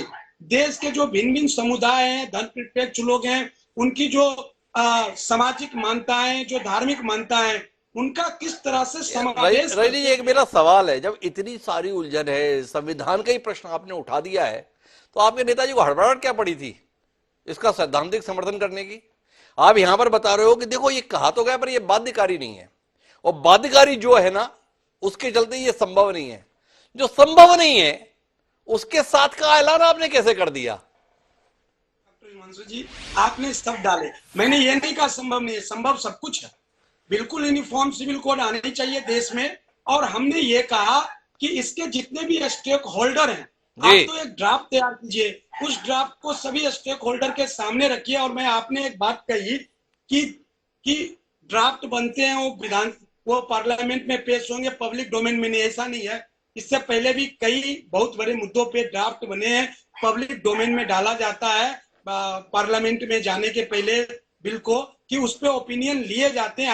देश के जो भिन्न भिन्न समुदाय हैं, धन निरपेक्ष लोग हैं, उनकी जो सामाजिक मान्यताएं, जो धार्मिक मान्यताएं, उनका किस तरह से समावेश। रजनी, एक मेरा सवाल है, जब इतनी सारी उलझन है, संविधान का ही प्रश्न आपने उठा दिया है, तो आपके नेताजी को हड़बड़ाहट क्या पड़ी थी इसका सैद्धांतिक समर्थन करने की? आप यहां पर बता रहे हो कि देखो ये कहा तो गया पर ये बाध्यकारी नहीं है, और बाध्यकारी जो है ना उसके चलते ये संभव नहीं है। जो संभव नहीं है उसके साथ का ऐलान आपने कैसे कर दिया? हिमांशु जी, आपने सब डाले, मैंने ये नहीं कहा संभव नहीं है, संभव सब कुछ है। बिल्कुल यूनिफॉर्म सिविल कोड आने चाहिए देश में, और हमने ये कहा कि इसके जितने भी स्टेक होल्डर हैं, आप तो एक ड्राफ्ट तैयार कीजिए, उस ड्राफ्ट को सभी स्टेक होल्डर के सामने रखिए। और मैं आपने एक बात कही कि ड्राफ्ट बनते हैं वो पार्लियामेंट में पेश होंगे, पब्लिक डोमेन में नहीं, ऐसा नहीं है। इससे पहले भी कई बहुत बड़े मुद्दों पे ड्राफ्ट बने हैं, पब्लिक डोमेन में डाला जाता है पार्लियामेंट में जाने के पहले बिल को, कि उस पे ओपिनियन लिए जाते हैं।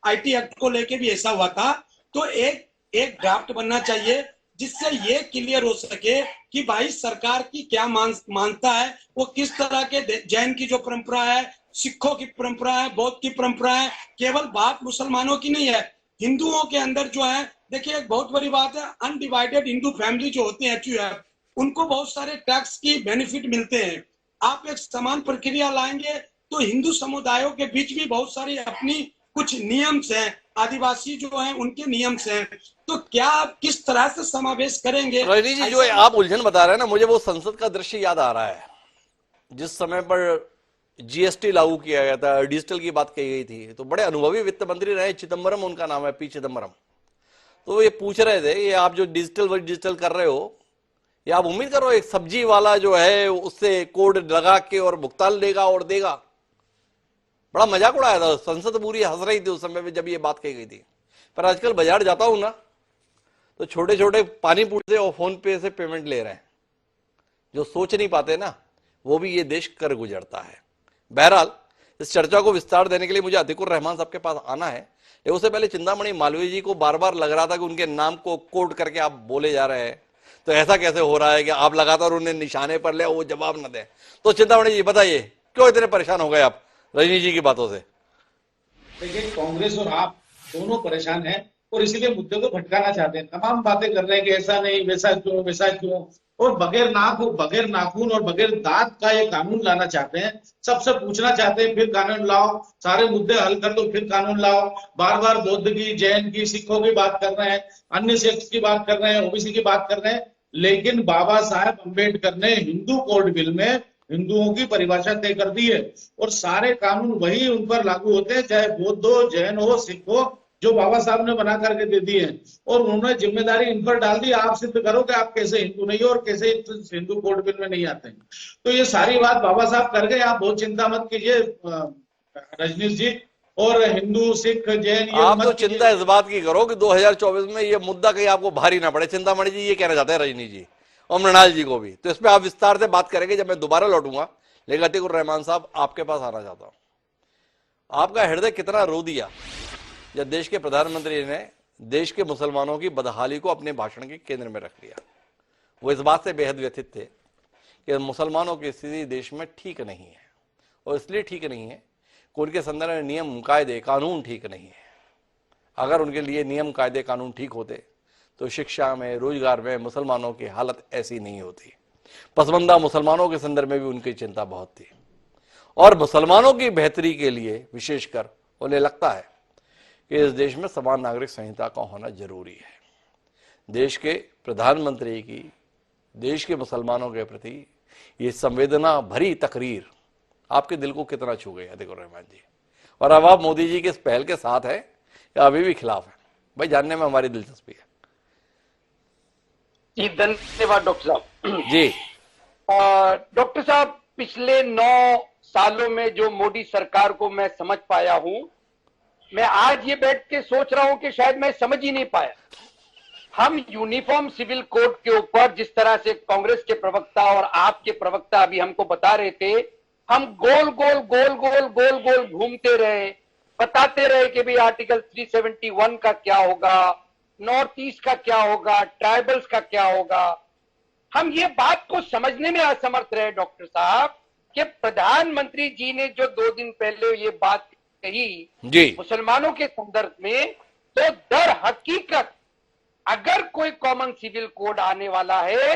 आईटी एक्ट को लेके भी ऐसा हुआ था। तो एक ड्राफ्ट बनना चाहिए जिससे ये क्लियर हो सके कि भाई सरकार की क्या मानता है, वो किस तरह के जैन की जो परंपरा है, सिखों की परंपरा है, बौद्ध की परंपरा है, केवल बात मुसलमानों की नहीं है, हिंदुओं के अंदर जो है। देखिए एक बहुत बड़ी बात है, अनडिवाइडेड हिंदू फैमिली जो होती है उनको बहुत सारे टैक्स की बेनिफिट मिलते हैं। आप एक समान प्रक्रिया लाएंगे तो हिंदू समुदायों के बीच भी बहुत सारी अपनी कुछ नियम्स हैं, आदिवासी जो हैं उनके नियम्स हैं, तो क्या आप किस तरह से समावेश करेंगे? रजनी जी, जो आप उलझन बता रहे हैं ना, मुझे वो संसद का दृश्य याद आ रहा है जिस समय पर जीएसटी लागू किया गया था, डिजिटल की बात कही गई थी। तो बड़े अनुभवी वित्त मंत्री रहे, चिदम्बरम उनका नाम है, पी चिदम्बरम। तो ये पूछ रहे थे, ये आप जो डिजिटल कर रहे हो, ये आप उम्मीद करो एक सब्जी वाला जो है उससे कोड लगा के और भुगतान लेगा और देगा? बड़ा मजाक उड़ाया था, संसद पूरी हंस रही थी उस समय में जब ये बात कही गई थी। पर आजकल बाजार जाता हूं ना, तो छोटे छोटे पानी पूरी और फोन पे से पेमेंट ले रहे हैं। जो सोच नहीं पाते ना, वो भी ये देश कर गुजरता है। बहरहाल, इस चर्चा को विस्तार देने के लिए मुझे अतिकुर रहमान साहब के पास आना है, लेकिन उससे पहले चिंतामणि मालवीय जी को बार बार लग रहा था कि उनके नाम को कोड करके आप बोले जा रहे हैं, तो ऐसा कैसे हो रहा है कि आप लगातार उन्हें निशाने पर ले, वो जवाब न दें। तो चिंतामणि जी बताइए, क्यों इतने परेशान हो गए आप रजनी जी की बातों से? देखिए, कांग्रेस और आप दोनों परेशान हैं और इसीलिए मुद्दे को भटकाना चाहते हैं। तमाम बातें कर रहे हैं कि ऐसा नहीं, वैसा क्यों, और बगैर नाखून और बगैर दांत का ये कानून लाना चाहते हैं। सबसे पूछना चाहते हैं फिर कानून लाओ, सारे मुद्दे हल कर दो फिर कानून लाओ। बार बार बौद्ध की, जैन की, सिखों की बात कर रहे हैं, अन्य सेक्ट की बात कर रहे हैं, ओबीसी की बात कर रहे हैं, लेकिन बाबा साहेब अम्बेडकर ने हिंदू कोड बिल में हिंदुओं की परिभाषा तय कर दी है और सारे कानून वही उन पर लागू होते हैं, चाहे बौद्ध हो, जैन हो, सिख हो, जो बाबा साहब ने बना करके दे दी है। और उन्होंने जिम्मेदारी इन पर डाल दी, आप सिद्ध करो कि आप कैसे हिंदू नहीं हो और कैसे हिंदू कोड बिल में नहीं आते हैं। तो ये सारी बात बाबा साहब कर गए, आप बहुत चिंता मत कीजिए रजनीश जी। और हिंदू, सिख, जैन, आप तो चिंता इस बात की करो कि 2024 में ये मुद्दा कहीं आपको भारी ना पड़े। चिंतामणि जी ये कहना चाहते हैं रजनी जी और मृणाल जी को भी, तो इस पर आप विस्तार से बात करेंगे जब मैं दोबारा लौटूंगा। लेकिन अतिकुर रहमान साहब, आपके पास आना चाहता हूं। आपका हृदय कितना रो दिया जब देश के प्रधानमंत्री ने देश के मुसलमानों की बदहाली को अपने भाषण के केंद्र में रख लिया। वो इस बात से बेहद व्यथित थे कि मुसलमानों की स्थिति देश में ठीक नहीं है, और इसलिए ठीक नहीं है कि उनके संदर्भ में नियम कायदे कानून ठीक नहीं है। अगर उनके लिए नियम कायदे कानून ठीक होते तो शिक्षा में, रोजगार में मुसलमानों की हालत ऐसी नहीं होती। पसमानदा मुसलमानों के संदर्भ में भी उनकी चिंता बहुत थी, और मुसलमानों की बेहतरी के लिए विशेषकर उन्हें लगता है कि इस देश में समान नागरिक संहिता का होना जरूरी है। देश के प्रधानमंत्री की देश के मुसलमानों के प्रति ये संवेदना भरी तकरीर आपके दिल को कितना छू गई अतिकुर रहमान जी? और अब आप मोदी जी के इस पहल के साथ है या अभी भी खिलाफ है? भाई जानने में हमारी दिलचस्पी है। जी धन्यवाद डॉक्टर साहब। जी डॉक्टर साहब, पिछले 9 सालों में जो मोदी सरकार को मैं समझ पाया हूं, मैं आज ये बैठ के सोच रहा हूं कि शायद मैं समझ ही नहीं पाया। हम यूनिफॉर्म सिविल कोड के ऊपर जिस तरह से कांग्रेस के प्रवक्ता और आपके प्रवक्ता अभी हमको बता रहे थे, हम गोल गोल घूमते रहे, बताते रहे कि भाई आर्टिकल 371 का क्या होगा, नॉर्थ ईस्ट का क्या होगा, ट्राइबल्स का क्या होगा। हम ये बात को समझने में असमर्थ रहे डॉक्टर साहब कि प्रधानमंत्री जी ने जो 2 दिन पहले ये बात कही जी मुसलमानों के संदर्भ में, तो दर हकीकत अगर कोई कॉमन सिविल कोड आने वाला है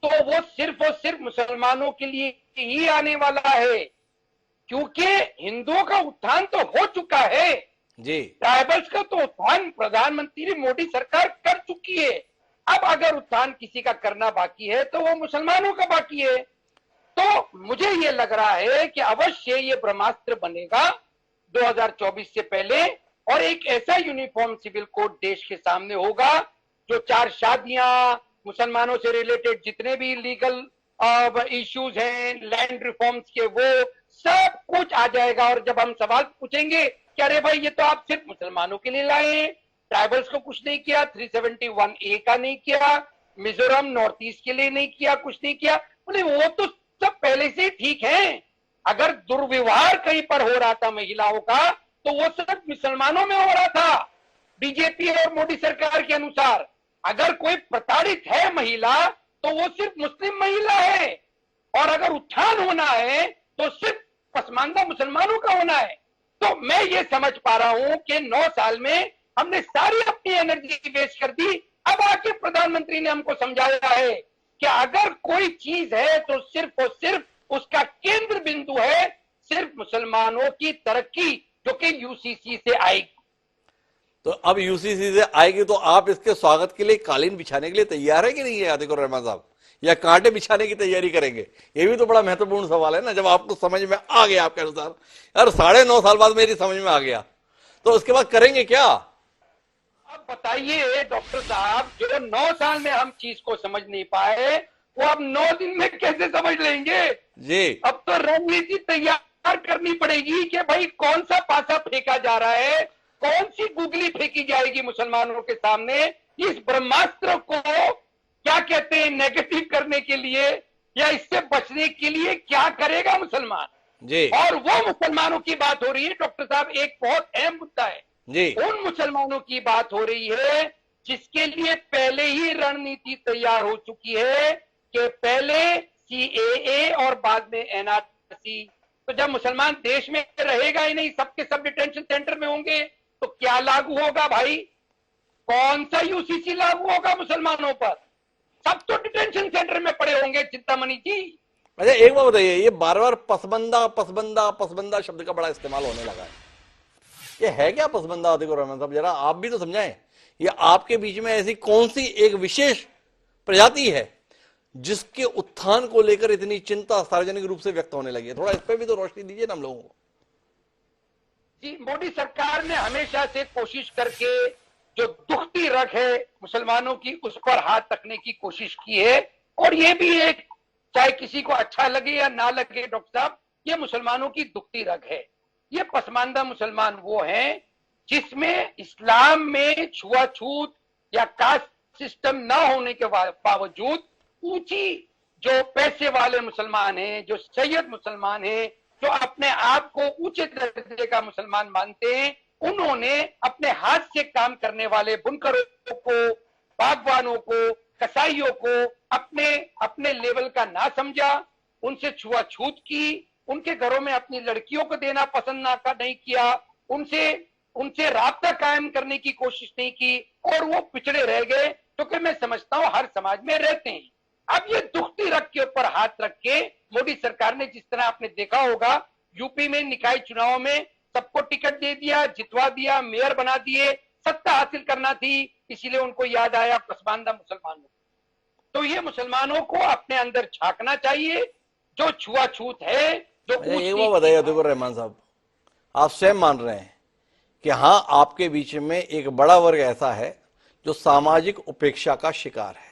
तो वो सिर्फ और सिर्फ मुसलमानों के लिए ही आने वाला है। क्योंकि हिंदुओं का उत्थान तो हो चुका है, जी। ट्राइबल्स का तो उत्थान प्रधानमंत्री मोदी सरकार कर चुकी है। अब अगर उत्थान किसी का करना बाकी है तो वो मुसलमानों का बाकी है। तो मुझे ये लग रहा है कि अवश्य ये ब्रह्मास्त्र बनेगा 2024 से पहले, और एक ऐसा यूनिफॉर्म सिविल कोड देश के सामने होगा जो 4 शादियां, मुसलमानों से रिलेटेड जितने भी लीगल इश्यूज हैं, लैंड रिफॉर्म्स के, वो सब कुछ आ जाएगा। और जब हम सवाल पूछेंगे कि अरे भाई ये तो आप सिर्फ मुसलमानों के लिए लाए हैं, ट्राइबल्स को कुछ नहीं किया, 371A का नहीं किया, मिजोरम नॉर्थ ईस्ट के लिए नहीं किया, कुछ नहीं किया, बोले वो तो सब पहले से ठीक है। अगर दुर्व्यवहार कहीं पर हो रहा था महिलाओं का तो वो सिर्फ मुसलमानों में हो रहा था बीजेपी और मोदी सरकार के अनुसार। अगर कोई प्रताड़ित है महिला तो वो सिर्फ मुस्लिम महिला है, और अगर उत्थान होना है तो सिर्फ पसमानदा मुसलमानों का होना है। तो मैं ये समझ पा रहा हूं कि 9 साल में हमने सारी अपनी एनर्जी वेस्ट कर दी। अब आके प्रधानमंत्री ने हमको समझाया है कि अगर कोई चीज है तो सिर्फ और सिर्फ उसका केंद्र बिंदु है सिर्फ मुसलमानों की तरक्की, जो कि यूसीसी से आएगी। तो अब यूसीसी से आएगी तो आप इसके स्वागत के लिए कालीन बिछाने के लिए तैयार है कि नहीं है आतिकुर रहमान साहब, या कांटे बिछाने की तैयारी करेंगे? ये भी तो बड़ा महत्वपूर्ण सवाल है ना। जब आपको समझ में आ गया आपके अनुसार, यार 9.5 साल बाद मेरी समझ में आ गया, तो उसके बाद करेंगे क्या? अब बताइए डॉक्टर साहब, जो 9 साल में हम चीज को समझ नहीं पाए वो अब 9 दिन में कैसे समझ लेंगे जी। अब तो रणनीति तैयार करनी पड़ेगी कि भाई कौन सा पासा फेंका जा रहा है, कौन सी गुगली फेंकी जाएगी मुसलमानों के सामने। इस ब्रह्मास्त्र को क्या कहते हैं, नेगेटिव करने के लिए या इससे बचने के लिए क्या करेगा मुसलमान जी। और वो मुसलमानों की बात हो रही है डॉक्टर साहब, एक बहुत अहम मुद्दा है जी। उन मुसलमानों की बात हो रही है जिसके लिए पहले ही रणनीति तैयार हो चुकी है कि पहले CAA और बाद में NRC। तो जब मुसलमान देश में रहेगा ही नहीं, सबके सब डिटेंशन सेंटर में होंगे, तो क्या लागू होगा भाई? कौन सा यूसीसी लागू होगा मुसलमानों पर? सब तो डिटेंशन सेंटर में पड़े होंगे चिंतामणि जी। अच्छा एक बात बताइए, ये बार-बार पसबंदा पसबंदा पसबंदा शब्द का बड़ा इस्तेमाल होने लगा है, ये है क्या पसबंदा आतिकुर रहमान साहब? जरा आप भी तो समझाएं। ये आपके बीच में ऐसी कौन सी एक विशेष प्रजाति है जिसके उत्थान को लेकर इतनी चिंता सार्वजनिक रूप से व्यक्त होने लगी है? थोड़ा इस पर भी तो रोशनी दीजिए ना हम लोगों को। जी, मोदी सरकार ने हमेशा से कोशिश करके जो दुखती रग है मुसलमानों की, उस पर हाथ रखने की कोशिश की है। और ये भी एक, चाहे किसी को अच्छा लगे या ना लगे डॉक्टर साहब, ये मुसलमानों की दुखती रग है। ये पसमानदा मुसलमान वो हैं जिसमें इस्लाम में छुआछूत या कास्ट सिस्टम ना होने के बावजूद ऊंची जो पैसे वाले मुसलमान हैं, जो सैयद मुसलमान हैं, जो अपने आप को ऊंचे दर्जे का मुसलमान मानते हैं, उन्होंने अपने हाथ से काम करने वाले बुनकरों को, बागवानों को, कसाईयों को अपने अपने लेवल का ना समझा, उनसे छुआछूत की, उनके घरों में अपनी लड़कियों को देना पसंद नहीं किया, उनसे राब्ता कायम करने की कोशिश नहीं की, और वो पिछड़े रह गए, क्योंकि मैं समझता हूं हर समाज में रहते हैं। अब ये दुखती रग के ऊपर हाथ रख के मोदी सरकार ने, जिस तरह आपने देखा होगा, यूपी में निकाय चुनाव में सबको टिकट दे दिया, जितवा दिया, मेयर बना दिए, सत्ता हासिल करना थी, इसीलिए उनको याद आया पसमानदा मुसलमानों। तो ये मुसलमानों को अपने अंदर झांकना चाहिए, जो छुआछूत है, जो एक बात बताइए आतिकुर रहमान साहब, आप स्वयं मान रहे हैं कि हाँ आपके बीच में एक बड़ा वर्ग ऐसा है जो सामाजिक उपेक्षा का शिकार है,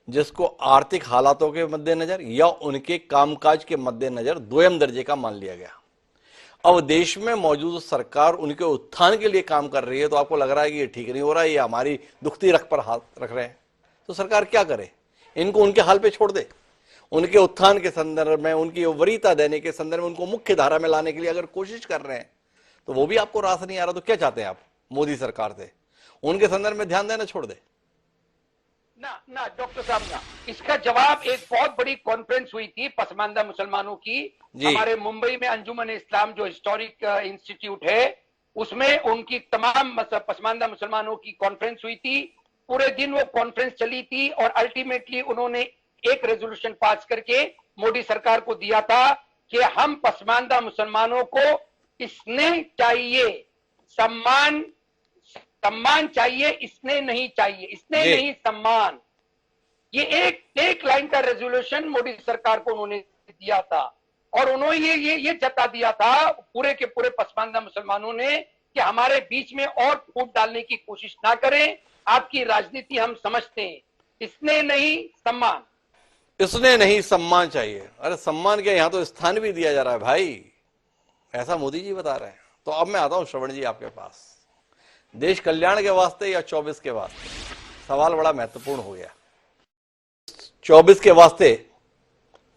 जिसको आर्थिक हालातों के मद्देनजर या उनके कामकाज के मद्देनजर दोयम दर्जे का मान लिया गया। अब देश में मौजूद सरकार उनके उत्थान के लिए काम कर रही है, तो आपको लग रहा है कि ये ठीक नहीं हो रहा है, ये हमारी दुखती रग पर हाथ रख रहे हैं, तो सरकार क्या करे? इनको उनके हाल पे छोड़ दे। उनके उत्थान के संदर्भ में, उनकी वरीयता देने के संदर्भ में, उनको मुख्य धारा में लाने के लिए अगर कोशिश कर रहे हैं तो वो भी आपको रास नहीं आ रहा, तो क्या चाहते हैं आप मोदी सरकार से? उनके संदर्भ में ध्यान देना छोड़ दे? ना डॉक्टर साहब ना, इसका जवाब एक बहुत बड़ी कॉन्फ्रेंस हुई थी पसमानदा मुसलमानों की, हमारे मुंबई में अंजुमन इस्लाम जो हिस्टोरिक इंस्टीट्यूट है, उसमें उनकी तमाम पसमानदा मुसलमानों की कॉन्फ्रेंस हुई थी। पूरे दिन वो कॉन्फ्रेंस चली थी और अल्टीमेटली उन्होंने एक रेजोल्यूशन पास करके मोदी सरकार को दिया था कि हम पसमानदा मुसलमानों को स्नेह चाहिए, सम्मान चाहिए, स्नेह नहीं चाहिए, स्नेह नहीं सम्मान। ये एक लाइन का रेजोल्यूशन मोदी सरकार को उन्होंने दिया था और उन्होंने ये जता दिया था पूरे के पूरे पसमानदा मुसलमानों ने कि हमारे बीच में और फूट डालने की कोशिश ना करें, आपकी राजनीति हम समझते हैं, इसने नहीं सम्मान। इसने नहीं सम्मान चाहिए। अरे सम्मान क्या, यहां तो स्थान भी दिया जा रहा है भाई, ऐसा मोदी जी बता रहे हैं। तो अब मैं आता हूं श्रवण जी आपके पास, देश कल्याण के वास्ते या 24 के वास्ते, सवाल बड़ा महत्वपूर्ण हो गया। 24 के वास्ते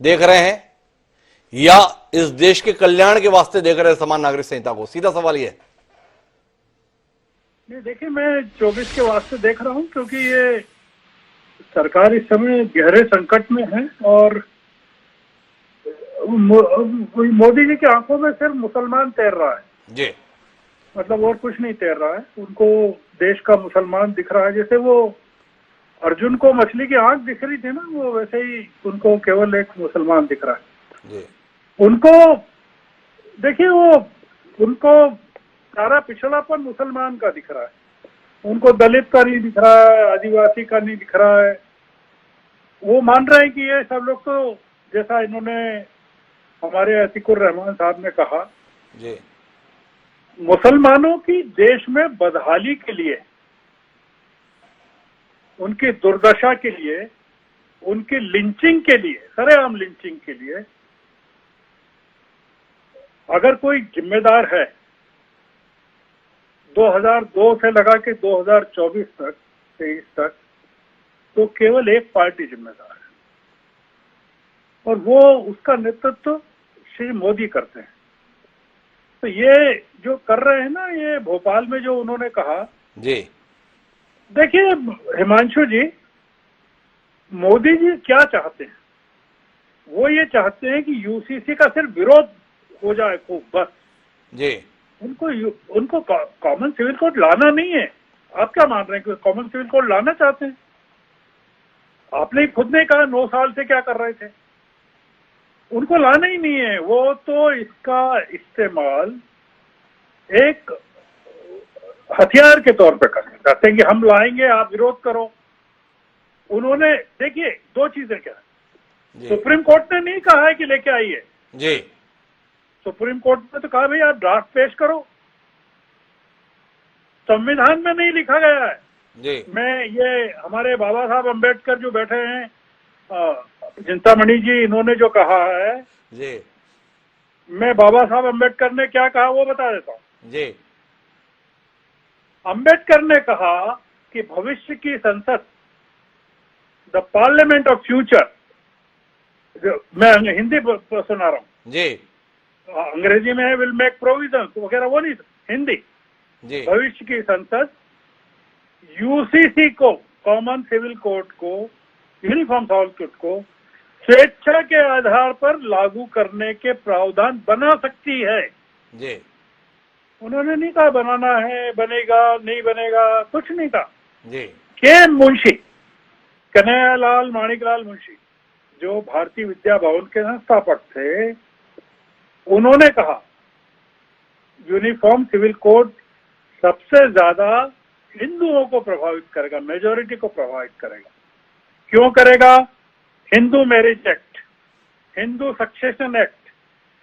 देख रहे हैं या इस देश के कल्याण के वास्ते देख रहे हैं समान नागरिक संहिता को? सीधा सवाल ये। नहीं, देखिए, मैं 24 के वास्ते देख रहा हूं क्योंकि ये सरकार इस समय गहरे संकट में है और मोदी जी की आंखों में सिर्फ मुसलमान तैर रहा है जी, मतलब और कुछ नहीं तैर रहा है। उनको देश का मुसलमान दिख रहा है, जैसे वो अर्जुन को मछली की आंख दिख रही थी ना, वो वैसे ही उनको केवल एक मुसलमान दिख रहा है जी। उनको देखिए, उनको सारा पिछड़ापन मुसलमान का दिख रहा है, उनको दलित का नहीं दिख रहा है, आदिवासी का नहीं दिख रहा है। वो मान रहे हैं कि ये सब लोग तो, जैसा इन्होंने हमारे अतीकुर रहमान साहब ने कहा जी, मुसलमानों की देश में बदहाली के लिए, उनकी दुर्दशा के लिए, उनकी लिंचिंग के लिए, सरेआम लिंचिंग के लिए अगर कोई जिम्मेदार है 2002 से लगा के 2024 तक 23 तक, तो केवल एक पार्टी जिम्मेदार है और वो उसका नेतृत्व श्री मोदी करते हैं। तो ये जो कर रहे हैं ना, ये भोपाल में जो उन्होंने कहा जी, देखिए हिमांशु जी, मोदी जी क्या चाहते हैं? वो ये चाहते हैं कि यूसीसी का सिर्फ विरोध हो जाए खूब, बस जी। उनको कॉमन सिविल कोड लाना नहीं है। आप क्या मान रहे हैं कि कॉमन सिविल कोड लाना चाहते हैं? आपने खुद ने कहा 9 साल से क्या कर रहे थे, उनको लाना ही नहीं है। वो तो इसका इस्तेमाल एक हथियार के तौर पर करना चाहते हैं कि हम लाएंगे, आप विरोध करो। उन्होंने देखिए 2 चीजें क्या है, सुप्रीम कोर्ट ने नहीं कहा है कि लेके आइए जी, सुप्रीम कोर्ट ने तो कहा भाई आप ड्राफ्ट पेश करो, संविधान में नहीं लिखा गया है जी। मैं ये हमारे बाबा साहब अम्बेडकर जो बैठे हैं, चिंतामणि जी, इन्होंने जो कहा है जी, मैं बाबा साहब अम्बेडकर ने क्या कहा वो बता देता हूँ जी। अम्बेडकर ने कहा कि भविष्य की संसद, द पार्लियामेंट ऑफ फ्यूचर, मैं हिंदी सुना रहा हूँ जी, अंग्रेजी में है विल मेक प्रोविजन वगैरह, वो नहीं, हिंदी जी। भविष्य की संसद यूसीसी को, कॉमन सिविल कोड को, यूनिफॉर्म सिविल कोड को स्वेच्छा के आधार पर लागू करने के प्रावधान बना सकती है जी। उन्होंने नहीं कहा बनाना है, बनेगा नहीं बनेगा, कुछ नहीं कहा जी। के मुंशी कन्हैयालाल माणिकलाल मुंशी जो भारतीय विद्या भवन के संस्थापक थे, उन्होंने कहा यूनिफॉर्म सिविल कोड सबसे ज्यादा हिंदुओं को प्रभावित करेगा, मेजॉरिटी को प्रभावित करेगा। क्यों करेगा? Hindu marriage act, Hindu succession act,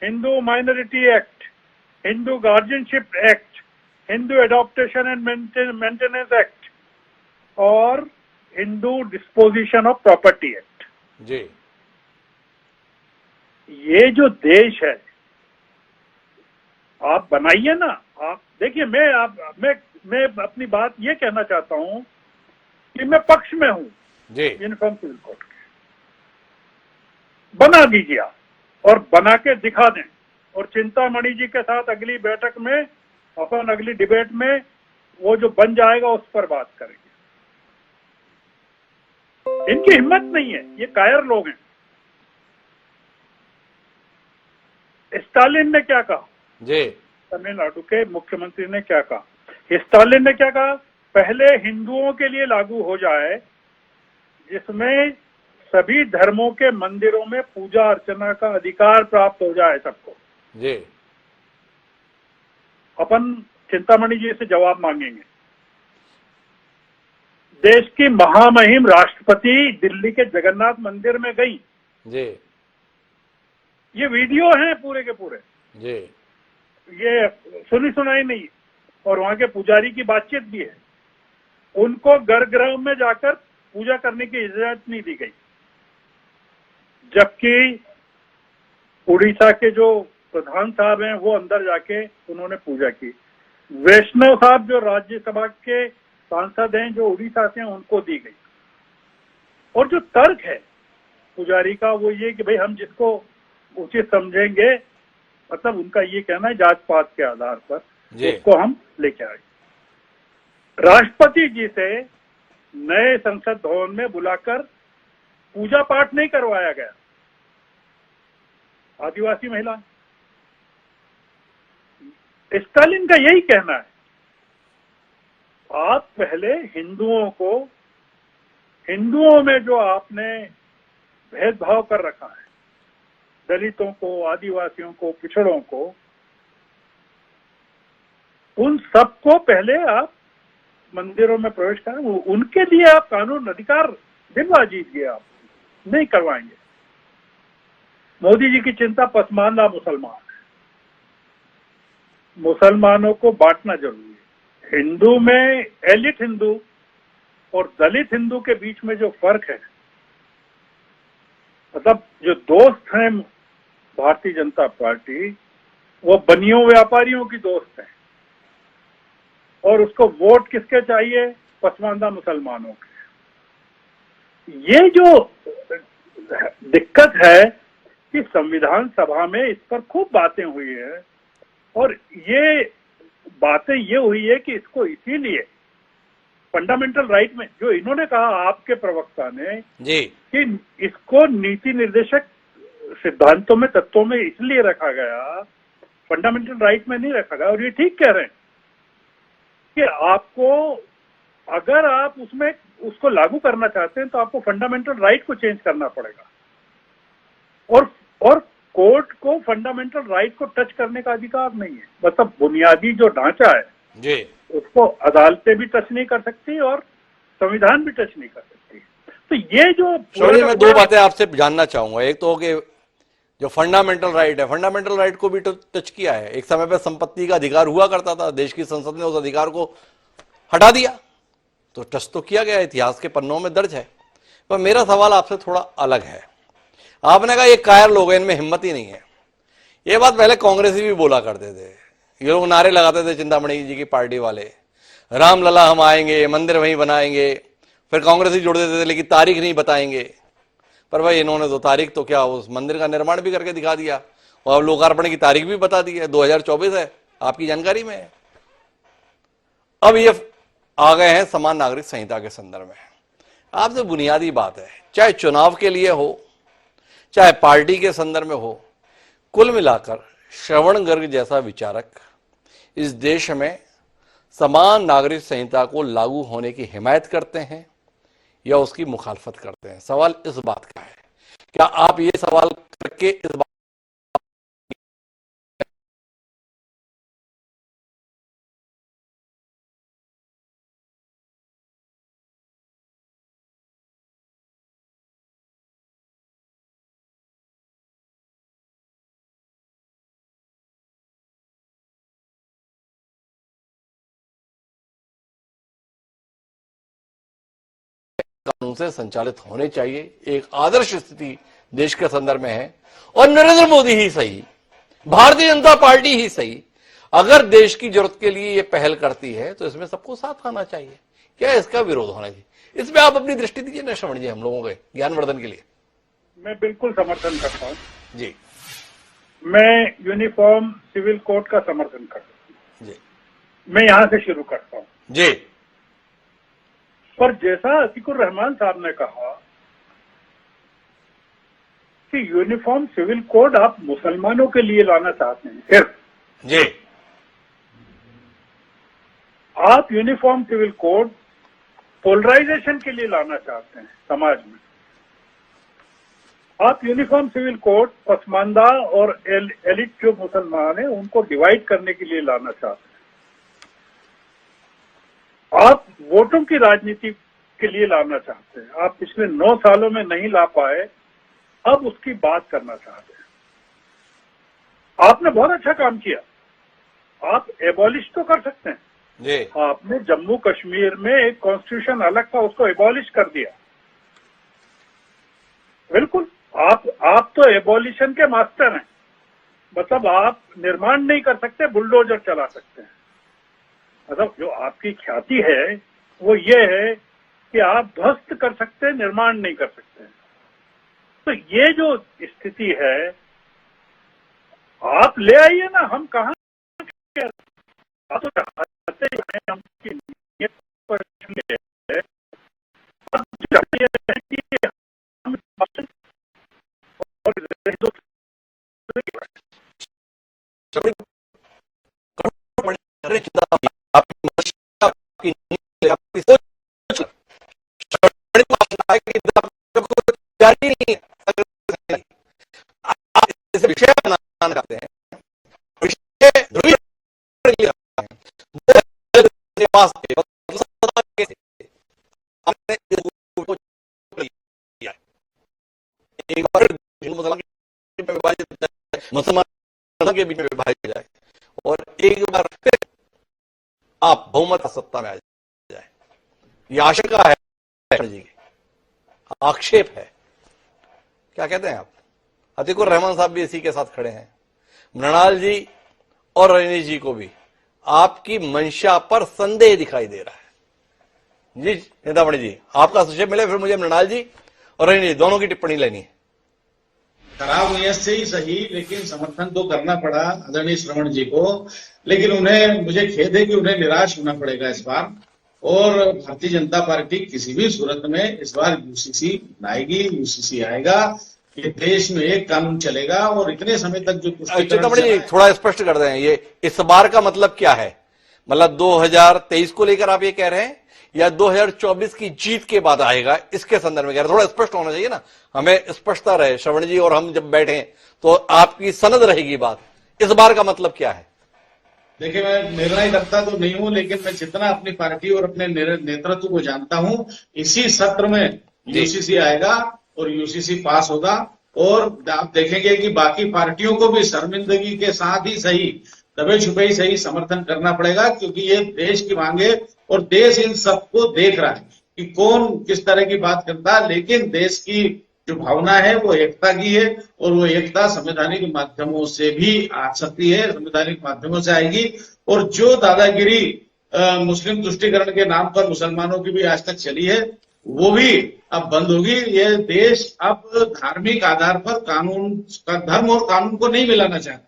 Hindu minority act, Hindu guardianship act, Hindu adoptation and maintenance act और Hindu disposition of property act. जी। ये जो देश है आप बनाइए ना। आप देखिए, मैं अपनी बात ये कहना चाहता हूं कि मैं पक्ष में हूं जी। यूनिफॉर्म सिविल कोड के, बना दीजिए आप और बना के दिखा दें, और चिंतामणि जी के साथ अगली बैठक में, अपन अगली डिबेट में वो जो बन जाएगा उस पर बात करेंगे। इनकी हिम्मत नहीं है, ये कायर लोग हैं। स्टालिन ने क्या कहा जी। तमिलनाडु के मुख्यमंत्री ने क्या कहा? स्टालिन ने क्या कहा? पहले हिंदुओं के लिए लागू हो जाए जिसमें सभी धर्मों के मंदिरों में पूजा अर्चना का अधिकार प्राप्त हो जाए सबको। जी। अपन चिंतामणि जी से जवाब मांगेंगे। देश की महामहिम राष्ट्रपति दिल्ली के जगन्नाथ मंदिर में गई। जी। ये वीडियो हैं पूरे के पूरे। जी। ये सुनी सुनाई नहीं, और वहां के पुजारी की बातचीत भी है। उनको गर्भगृह में जाकर पूजा करने की इजाजत नहीं दी गई, जबकि उड़ीसा के जो प्रधान साहब हैं वो अंदर जाके उन्होंने पूजा की। वैष्णव साहब जो राज्यसभा के सांसद हैं जो उड़ीसा से हैं उनको दी गई। और जो तर्क है पुजारी का वो ये कि भाई हम जिसको उचित समझेंगे, मतलब उनका ये कहना है जात पात के आधार पर उसको हम लेके आए। राष्ट्रपति जी से नए संसद भवन में बुलाकर पूजा पाठ नहीं करवाया गया। आदिवासी महिला, स्टालिन का यही कहना है, आप पहले हिंदुओं में जो आपने भेदभाव कर रखा है, दलितों को, आदिवासियों को, पिछड़ों को, उन सबको पहले आप मंदिरों में प्रवेश करें, उनके लिए आप कानून अधिकार दिलवा दीजिए। आप नहीं करवाएंगे। मोदी जी की चिंता पसमानदा मुसलमान है। मुसलमानों को बांटना जरूरी है। हिंदू में एलिट हिंदू और दलित हिंदू के बीच में जो फर्क है, मतलब जो दोस्त हैं भारतीय जनता पार्टी, वो बनियों व्यापारियों की दोस्त है, और उसको वोट किसके चाहिए? पसमानदा मुसलमानों के। ये जो दिक्कत है कि संविधान सभा में इस पर खूब बातें हुई है, और ये बातें ये हुई है कि इसको इसीलिए फंडामेंटल राइट में, जो इन्होंने कहा आपके प्रवक्ता ने जी, कि इसको नीति निर्देशक सिद्धांतों में, तत्वों में इसलिए रखा गया, फंडामेंटल राइट में नहीं रखा गया। और ये ठीक कह रहे हैं कि आपको, अगर आप उसमें उसको लागू करना चाहते हैं तो आपको फंडामेंटल राइट को चेंज करना पड़ेगा, और कोर्ट को फंडामेंटल राइट को टच करने का अधिकार नहीं है। मतलब बुनियादी जो ढांचा है जी, उसको अदालतें भी टच नहीं कर सकती और संविधान भी टच नहीं कर सकती। तो ये जो मैं दो बातें आपसे जानना चाहूंगा। एक तो कि जो फंडामेंटल राइट है, फंडामेंटल राइट को भी टच किया है। एक समय पर संपत्ति का अधिकार हुआ करता था, देश की संसद ने उस अधिकार को हटा दिया, तो टच तो किया गया, इतिहास के पन्नों में दर्ज है। पर मेरा सवाल आपसे थोड़ा अलग है। आपने कहा ये कायर लोग हैं, इनमें हिम्मत ही नहीं है। ये बात पहले कांग्रेसी भी बोला करते थे। ये लोग नारे लगाते थे, चिंतामणि जी की पार्टी वाले, रामलला हम आएंगे, मंदिर वहीं बनाएंगे। फिर कांग्रेसी जोड़ देते थे, लेकिन तारीख नहीं बताएंगे। पर भाई इन्होंने तो तारीख तो क्या, उस मंदिर का निर्माण भी करके दिखा दिया, और लोकार्पण की तारीख भी बता दी है, 2024 है, आपकी जानकारी में है। अब ये आ गए हैं समान नागरिक संहिता के संदर्भ में। आपसे बुनियादी बात है, चाहे चुनाव के लिए हो, चाहे पार्टी के संदर्भ में हो, कुल मिलाकर श्रवण गर्ग जैसा विचारक इस देश में समान नागरिक संहिता को लागू होने की हिमायत करते हैं या उसकी मुखालफत करते हैं? सवाल इस बात का है। क्या आप ये सवाल करके इस बात कानून से संचालित होने चाहिए? एक आदर्श स्थिति देश के संदर्भ में है, और नरेंद्र मोदी ही सही, भारतीय जनता पार्टी ही सही, अगर देश की जरूरत के लिए ये पहल करती है तो इसमें सबको साथ आना चाहिए। क्या इसका विरोध होना चाहिए? इसमें आप अपनी दृष्टि दीजिए ना श्रवण जी, हम लोगों के ज्ञानवर्धन के लिए। मैं बिल्कुल समर्थन करता हूँ जी। मैं यूनिफॉर्म सिविल कोड का समर्थन करता हूँ जी। मैं यहां से शुरू करता हूँ जी। पर जैसा अतीकुर रहमान साहब ने कहा कि यूनिफॉर्म सिविल कोड आप मुसलमानों के लिए लाना चाहते हैं, सिर्फ जी, आप यूनिफॉर्म सिविल कोड पोलराइजेशन के लिए लाना चाहते हैं समाज में। आप यूनिफॉर्म सिविल कोड पसमानदा और एलिट जो मुसलमान हैं उनको डिवाइड करने के लिए लाना चाहते हैं। आप वोटों की राजनीति के लिए लाना चाहते हैं। आप पिछले 9 सालों में नहीं ला पाए, अब उसकी बात करना चाहते हैं। आपने बहुत अच्छा काम किया, आप एबॉलिश तो कर सकते हैं जी। आपने जम्मू कश्मीर में एक कॉन्स्टिट्यूशन अलग था, उसको एबॉलिश कर दिया। बिल्कुल, आप तो एबॉलिशन के मास्टर हैं। मतलब आप निर्माण नहीं कर सकते, बुलडोजर चला सकते हैं। मतलब जो आपकी ख्याति है वो ये है कि आप ध्वस्त कर सकते हैं, निर्माण नहीं कर सकते। तो ये जो स्थिति है, आप ले आइए ना, हम कहाँ आप तो चाहते हैं हम की नीयत पर ले, आप चाहते हैं कि हम जारी नहीं है। आप इस विषय का नाम करते हैं, विषय ध्रुवीय एक बार मुसलमान के बीच में विभाजित जाए और एक बार फिर आप बहुमत सत्ता में आ जाए, ये आशंका है जी की, आक्षेप है। क्या कहते हैं आप? अतीकुर रहमान साहब भी इसी के साथ खड़े हैं। मृणाल जी और रजनीश जी को भी आपकी मंशा पर संदेह दिखाई दे रहा है। जी चिंतामणि जी, आपका संक्षेप मिले, फिर मुझे मृणाल जी और रजनीश दोनों की टिप्पणी लेनी है। खराब नीयत से ही सही, लेकिन समर्थन तो करना पड़ा आदरणीय श्रवण जी को। लेकिन उन्हें, मुझे खेद है कि उन्हें निराश होना पड़ेगा इस बार। और भारतीय जनता पार्टी किसी भी सूरत में इस बार यूसीसी बनाएगी, यूसीसी आएगा, ये देश में एक कानून चलेगा। और इतने समय तक जो चिंतामणि जी थोड़ा स्पष्ट कर दें, ये इस बार का मतलब क्या है? मतलब 2023 को लेकर आप ये कह रहे हैं या 2024 की जीत के बाद आएगा, इसके संदर्भ में कह रहे हैं? थोड़ा स्पष्ट होना चाहिए ना, हमें स्पष्टता रहे। श्रवण जी और हम जब बैठे तो आपकी सनद रहेगी बात। इस बार का मतलब क्या है? देखिए, मैं निर्णय करता तो नहीं हूं, लेकिन मैं जितना अपनी पार्टी और अपने नेतृत्व को जानता हूं, इसी सत्र में यूसीसी आएगा और यूसीसी पास होगा। और आप देखेंगे कि बाकी पार्टियों को भी शर्मिंदगी के साथ ही सही, दबे छुपे ही सही समर्थन करना पड़ेगा, क्योंकि ये देश की मांग है और देश इन सबको देख रहा है कि कौन किस तरह की बात करता है। लेकिन देश की जो भावना है वो एकता की है, और वो एकता संवैधानिक माध्यमों से भी आ सकती है, संवैधानिक माध्यमों से आएगी। और जो दादागिरी मुस्लिम तुष्टीकरण के नाम पर मुसलमानों की भी आज तक चली है, वो भी अब बंद होगी। ये देश अब धार्मिक आधार पर कानून, धर्म और कानून को नहीं मिलाना चाहता।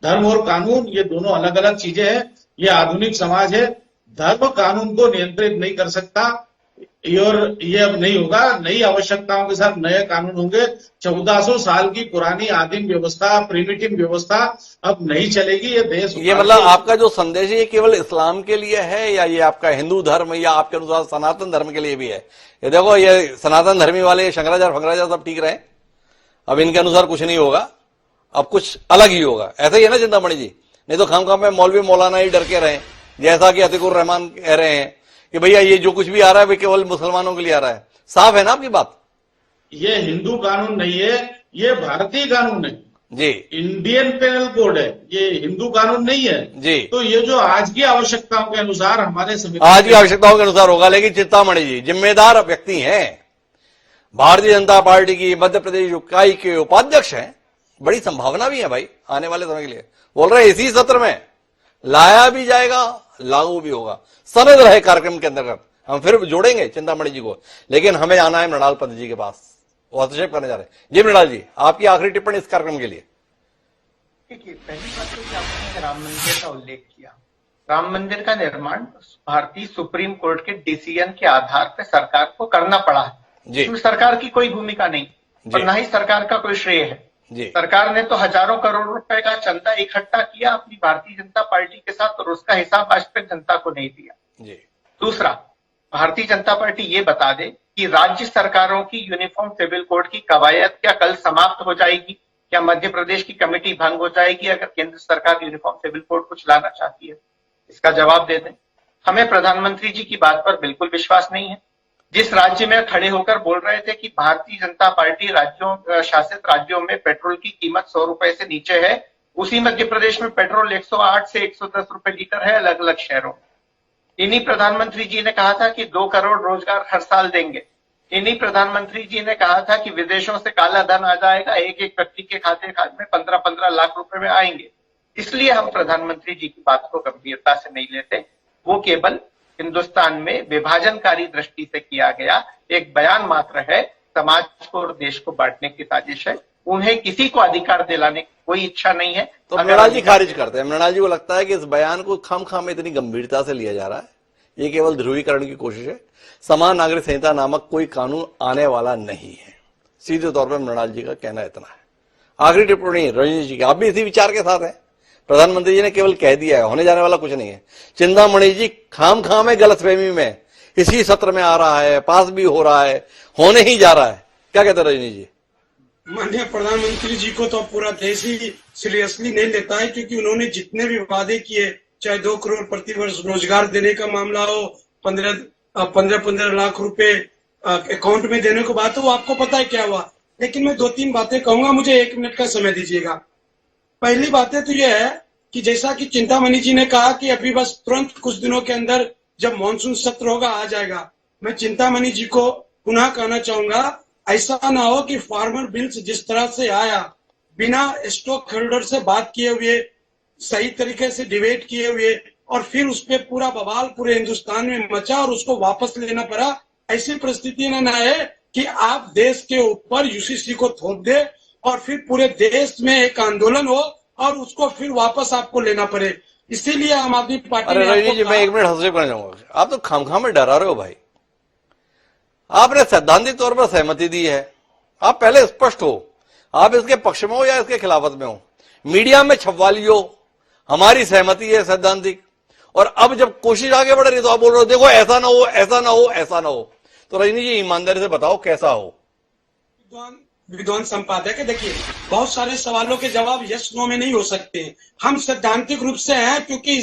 धर्म और कानून ये दोनों अलग अलग चीजें हैं। ये आधुनिक समाज है, धर्म कानून को नियंत्रित नहीं कर सकता, और ये अब नहीं होगा। नई आवश्यकताओं के साथ नए कानून होंगे। 1400 साल की पुरानी आदिम व्यवस्था, प्रिमिटिव व्यवस्था अब नहीं चलेगी। ये देश, ये मतलब आपका जो संदेश है ये केवल इस्लाम के लिए है, या ये आपका हिंदू धर्म या आपके अनुसार सनातन धर्म के लिए भी है? ये देखो, ये सनातन धर्मी वाले शंकराचार्य फंकराचार्य सब ठीक रहे, अब इनके अनुसार कुछ नहीं होगा, अब कुछ अलग ही होगा। ऐसा ही है ना चिंतामणि जी? नहीं तो खामखा में मौलवी मौलाना ही डर के रहे, जैसा कि अतीकुर रहमान कह रहे हैं कि भैया ये जो कुछ भी आ रहा है वो केवल मुसलमानों के लिए आ रहा है। साफ है ना आपकी बात? ये हिंदू कानून नहीं है, ये भारतीय कानून है जी, इंडियन पेनल कोड है, ये हिंदू कानून नहीं है जी। तो ये जो आज की आवश्यकताओं के अनुसार हमारे आज की आवश्यकताओं के अनुसार होगा। लेकिन चिंतामणि जी जिम्मेदार व्यक्ति हैं, भारतीय जनता पार्टी की मध्य प्रदेश इकाई के उपाध्यक्ष हैं, बड़ी संभावना भी है भाई आने वाले समय के लिए। बोल रहे इसी सत्र में लाया भी जाएगा, लागू भी होगा। सनद रहे कार्यक्रम के अंतर्गत हम फिर जोड़ेंगे चिंतामणि जी को, लेकिन हमें आना है मृणाल पंत जी के पास, वो हस्तक्षेप करने जा रहे हैं। जी मृणाल जी, आपकी आखिरी टिप्पणी इस कार्यक्रम के लिए। देखिए, पहली बात तो कि आपने राम मंदिर का उल्लेख किया। राम मंदिर का निर्माण भारतीय सुप्रीम कोर्ट के डिसीजन के आधार पर सरकार को करना पड़ा है। इसमें सरकार की कोई भूमिका नहीं और न ही सरकार का कोई श्रेय है। सरकार ने तो हजारों करोड़ रुपए का चंदा इकट्ठा किया अपनी भारतीय जनता पार्टी के साथ, और उसका हिसाब आज तक जनता को नहीं दिया। दूसरा, भारतीय जनता पार्टी ये बता दे कि राज्य सरकारों की यूनिफॉर्म सिविल कोड की कवायद क्या कल समाप्त हो जाएगी? क्या मध्य प्रदेश की कमेटी भंग हो जाएगी अगर केंद्र सरकार यूनिफॉर्म सिविल कोड कुछ लाना चाहती है? इसका जवाब दे दें। हमें प्रधानमंत्री जी की बात पर बिल्कुल विश्वास नहीं है। जिस राज्य में खड़े होकर बोल रहे थे कि भारतीय जनता पार्टी शासित राज्यों में पेट्रोल की कीमत 100 रुपए से नीचे है, उसी मध्य प्रदेश में पेट्रोल 108 से 110 रुपए लीटर है अलग अलग शहरों में। इन्हीं प्रधानमंत्री जी ने कहा था कि 2 करोड़ रोजगार हर साल देंगे। इन्हीं प्रधानमंत्री जी ने कहा था कि विदेशों से काला धन आ जाएगा, एक एक व्यक्ति के खाते में 15-15 लाख रुपए में आएंगे। इसलिए हम प्रधानमंत्री जी की बात को गंभीरता से नहीं लेते। वो केवल हिंदुस्तान में विभाजनकारी दृष्टि से किया गया एक बयान मात्र है। समाज को और देश को बांटने की साजिश है। उन्हें किसी को अधिकार दिलाने की कोई इच्छा नहीं है। तो मृणाल जी खारिज करते हैं। मृणाल जी को लगता है कि इस बयान को खाम इतनी गंभीरता से लिया जा रहा है, ये केवल ध्रुवीकरण की कोशिश है। समान नागरिक संहिता नामक कोई कानून आने वाला नहीं है। सीधे तौर पर मृणाल जी का कहना इतना है। आखिरी टिप्पणी रजनीश जी की, आप भी इसी विचार के साथ हैं। प्रधानमंत्री जी ने केवल कह दिया है, होने जाने वाला कुछ नहीं है। चिंतामणि जी खाम है गलतफहमी में, इसी सत्र में आ रहा है, पास भी हो रहा है, होने ही जा रहा है। क्या कहते हैं रजनीश जी? माननीय प्रधानमंत्री जी को तो पूरा देश ही सीरियसली नहीं लेता है, क्योंकि उन्होंने जितने भी वादे किए, चाहे 2 करोड़ प्रतिवर्ष रोजगार देने का मामला हो, 15 लाख रुपए अकाउंट में देने को बात हो, वो आपको पता है क्या हुआ। लेकिन मैं 2-3 बातें कहूंगा, मुझे 1 मिनट का समय दीजिएगा। पहली बातें तो यह है कि जैसा कि चिंतामणि जी ने कहा कि अभी बस तुरंत कुछ दिनों के अंदर जब मानसून सत्र होगा आ जाएगा। मैं चिंतामणि जी को पुनः कहना चाहूंगा, ऐसा ना हो कि फार्मर बिल्स जिस तरह से आया, बिना स्टॉक होल्डर से बात किए हुए, सही तरीके से डिबेट किए हुए, और फिर उस पर पूरा बवाल पूरे हिंदुस्तान में मचा और उसको वापस लेना पड़ा। ऐसी परिस्थिति ना है कि आप देश के ऊपर यूसीसी को थोप दे और फिर पूरे देश में एक आंदोलन हो और उसको फिर वापस आपको लेना पड़े। इसीलिए आम आदमी पार्टी अरे रजनीश जी, मैं 1 मिनट हंसने करना चाहूंगा। आप तो खाम में डरा रहे हो भाई। आपने सैद्धांतिक तौर पर सहमति दी है, आप पहले स्पष्ट हो, आप इसके पक्ष में हो या इसके खिलाफत में हो। मीडिया में छपवा लियो हमारी सहमति है सैद्धांतिक, और अब जब कोशिश आगे बढ़ रही तो आप बोल रहे हो देखो ऐसा ना हो, ऐसा ना हो, ऐसा ना हो। तो रजनी जी ईमानदारी से बताओ कैसा हो। विद्वान संपादक है, देखिए बहुत सारे सवालों के जवाब यस नो में नहीं हो सकते। हम सैद्धांतिक रूप से हैं क्योंकि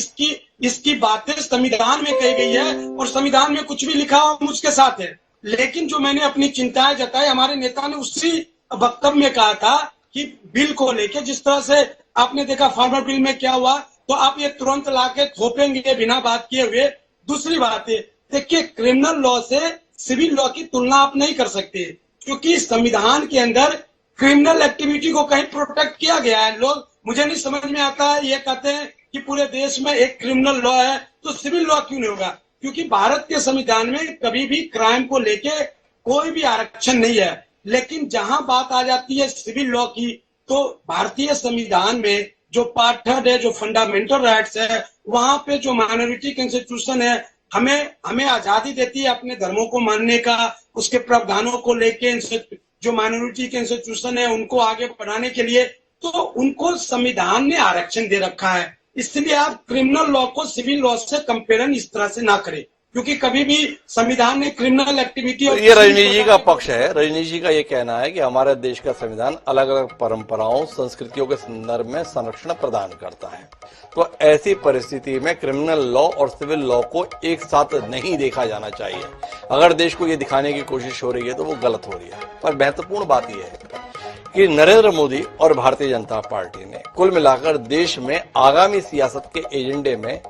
इसकी बातें संविधान में कही गई है और संविधान में कुछ भी लिखा हम उसके साथ है। लेकिन जो मैंने अपनी चिंताएं जताई, हमारे नेता ने उसी वक्तव्य में कहा था कि बिल को लेके जिस तरह से आपने देखा फार्मर बिल में क्या हुआ, तो आप ये तुरंत लाके थोपेंगे बिना बात किए हुए। दूसरी बात है, देखिए क्रिमिनल लॉ से सिविल लॉ की तुलना आप नहीं कर सकते, क्योंकि संविधान के अंदर क्रिमिनल एक्टिविटी को कहीं प्रोटेक्ट किया गया है। लोग मुझे नहीं समझ में आता है, ये कहते हैं कि पूरे देश में एक क्रिमिनल लॉ है तो सिविल लॉ क्यों नहीं होगा? क्योंकि भारत के संविधान में कभी भी क्राइम को लेके कोई भी आरक्षण नहीं है। लेकिन जहां बात आ जाती है सिविल लॉ की, तो भारतीय संविधान में जो पार्ट 3 है, जो फंडामेंटल राइट्स है, वहां पे जो माइनॉरिटी कॉन्स्टिट्यूशन है, हमें आजादी देती है अपने धर्मों को मानने का, उसके प्रावधानों को लेके जो माइनॉरिटी के इंस्टीट्यूशन है उनको आगे बढ़ाने के लिए, तो उनको संविधान ने आरक्षण दे रखा है। इसलिए आप क्रिमिनल लॉ को सिविल लॉ से कंपेरिजन इस तरह से ना करें, क्योंकि कभी भी संविधान ने क्रिमिनल एक्टिविटी और ये रजनीश जी का पक्ष है। रजनीश जी का ये कहना है कि हमारे देश का संविधान अलग अलग परंपराओं संस्कृतियों के संदर्भ में संरक्षण प्रदान करता है। तो ऐसी परिस्थिति में क्रिमिनल लॉ और सिविल लॉ को एक साथ नहीं देखा जाना चाहिए। अगर देश को ये दिखाने की कोशिश हो रही है तो वो गलत हो रही है। पर महत्वपूर्ण बात यह है कि नरेंद्र मोदी और भारतीय जनता पार्टी ने कुल मिलाकर देश में आगामी सियासत के एजेंडे में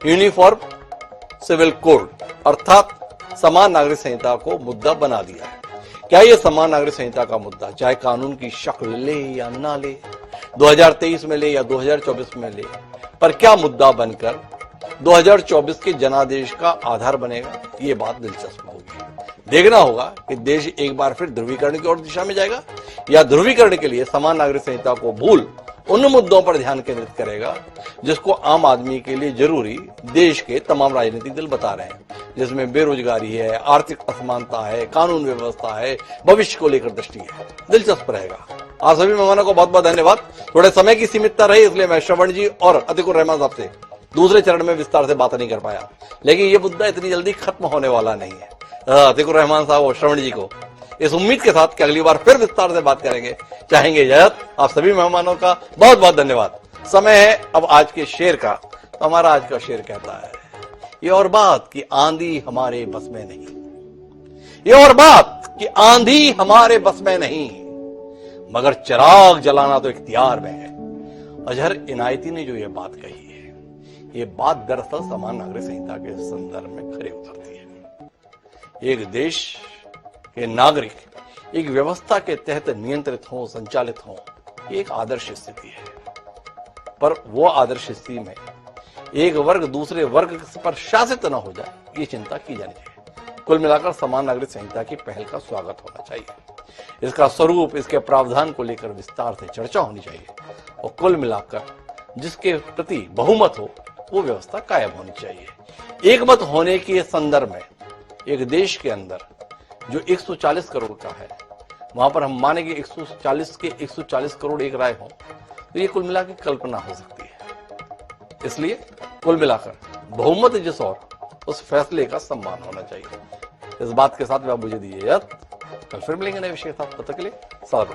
यूनिफॉर्म सिविल कोड अर्थात समान नागरिक संहिता को मुद्दा बना दिया है। क्या ये समान नागरिक संहिता का मुद्दा चाहे कानून की शक्ल ले या ना ले, 2023 में ले या 2024 में ले, पर क्या मुद्दा बनकर 2024 के जनादेश का आधार बनेगा, ये बात दिलचस्प होगी। देखना होगा कि देश एक बार फिर ध्रुवीकरण की ओर दिशा में जाएगा या ध्रुवीकरण के लिए समान नागरिक संहिता को भूल उन मुद्दों पर ध्यान केंद्रित करेगा जिसको आम आदमी के लिए जरूरी देश के तमाम राजनीतिक दल बता रहे हैं, जिसमें बेरोजगारी है, आर्थिक असमानता है, कानून व्यवस्था है, भविष्य को लेकर दृष्टि है। दिलचस्प रहेगा। आप सभी मेहमानों को बहुत बहुत धन्यवाद। थोड़े समय की सीमितता रही इसलिए मैं श्रवण जी और अतिकुर रहमान साहब से दूसरे चरण में विस्तार से बात नहीं कर पाया, लेकिन ये मुद्दा इतनी जल्दी खत्म होने वाला नहीं है। अतीकुर रहमान साहब और श्रवण जी को, इस उम्मीद के साथ कि अगली बार फिर विस्तार से बात करेंगे। चाहेंगे इजाजत। आप सभी मेहमानों का बहुत बहुत धन्यवाद। समय है अब आज के शेर का। तो हमारा आज का शेर कहता है, ये और बात कि आंधी हमारे बस में नहीं, ये और बात कि आंधी हमारे बस में नहीं, मगर चिराग जलाना तो इख्तियार में है। अजहर इनायती ने जो ये बात कही है, ये बात दरअसल समान नागरिक संहिता के संदर्भ में खरी उतरती है। एक देश के नागरिक एक व्यवस्था के तहत नियंत्रित हो, संचालित हो, ये एक आदर्श स्थिति है। पर वो आदर्श स्थिति में एक वर्ग दूसरे वर्ग पर शासित न हो जाए, ये चिंता की जानी चाहिए। कुल मिलाकर समान नागरिक संहिता की पहल का स्वागत होना चाहिए। इसका स्वरूप, इसके प्रावधान को लेकर विस्तार से चर्चा होनी चाहिए और कुल मिलाकर जिसके प्रति बहुमत हो वो व्यवस्था कायम होनी चाहिए। एकमत होने के संदर्भ में एक देश के अंदर जो 140 करोड़ का है, वहां पर हम माने कि 140 के 140 करोड़ एक राय हो, तो ये कुल मिलाकर कल्पना हो सकती है। इसलिए कुल मिलाकर बहुमत जिस और उस फैसले का सम्मान होना चाहिए। इस बात के साथ आप मुझे दीजिए इजाजत। कल फिर मिलेंगे नए विषय के साथ। तब तक के लिए सलाम।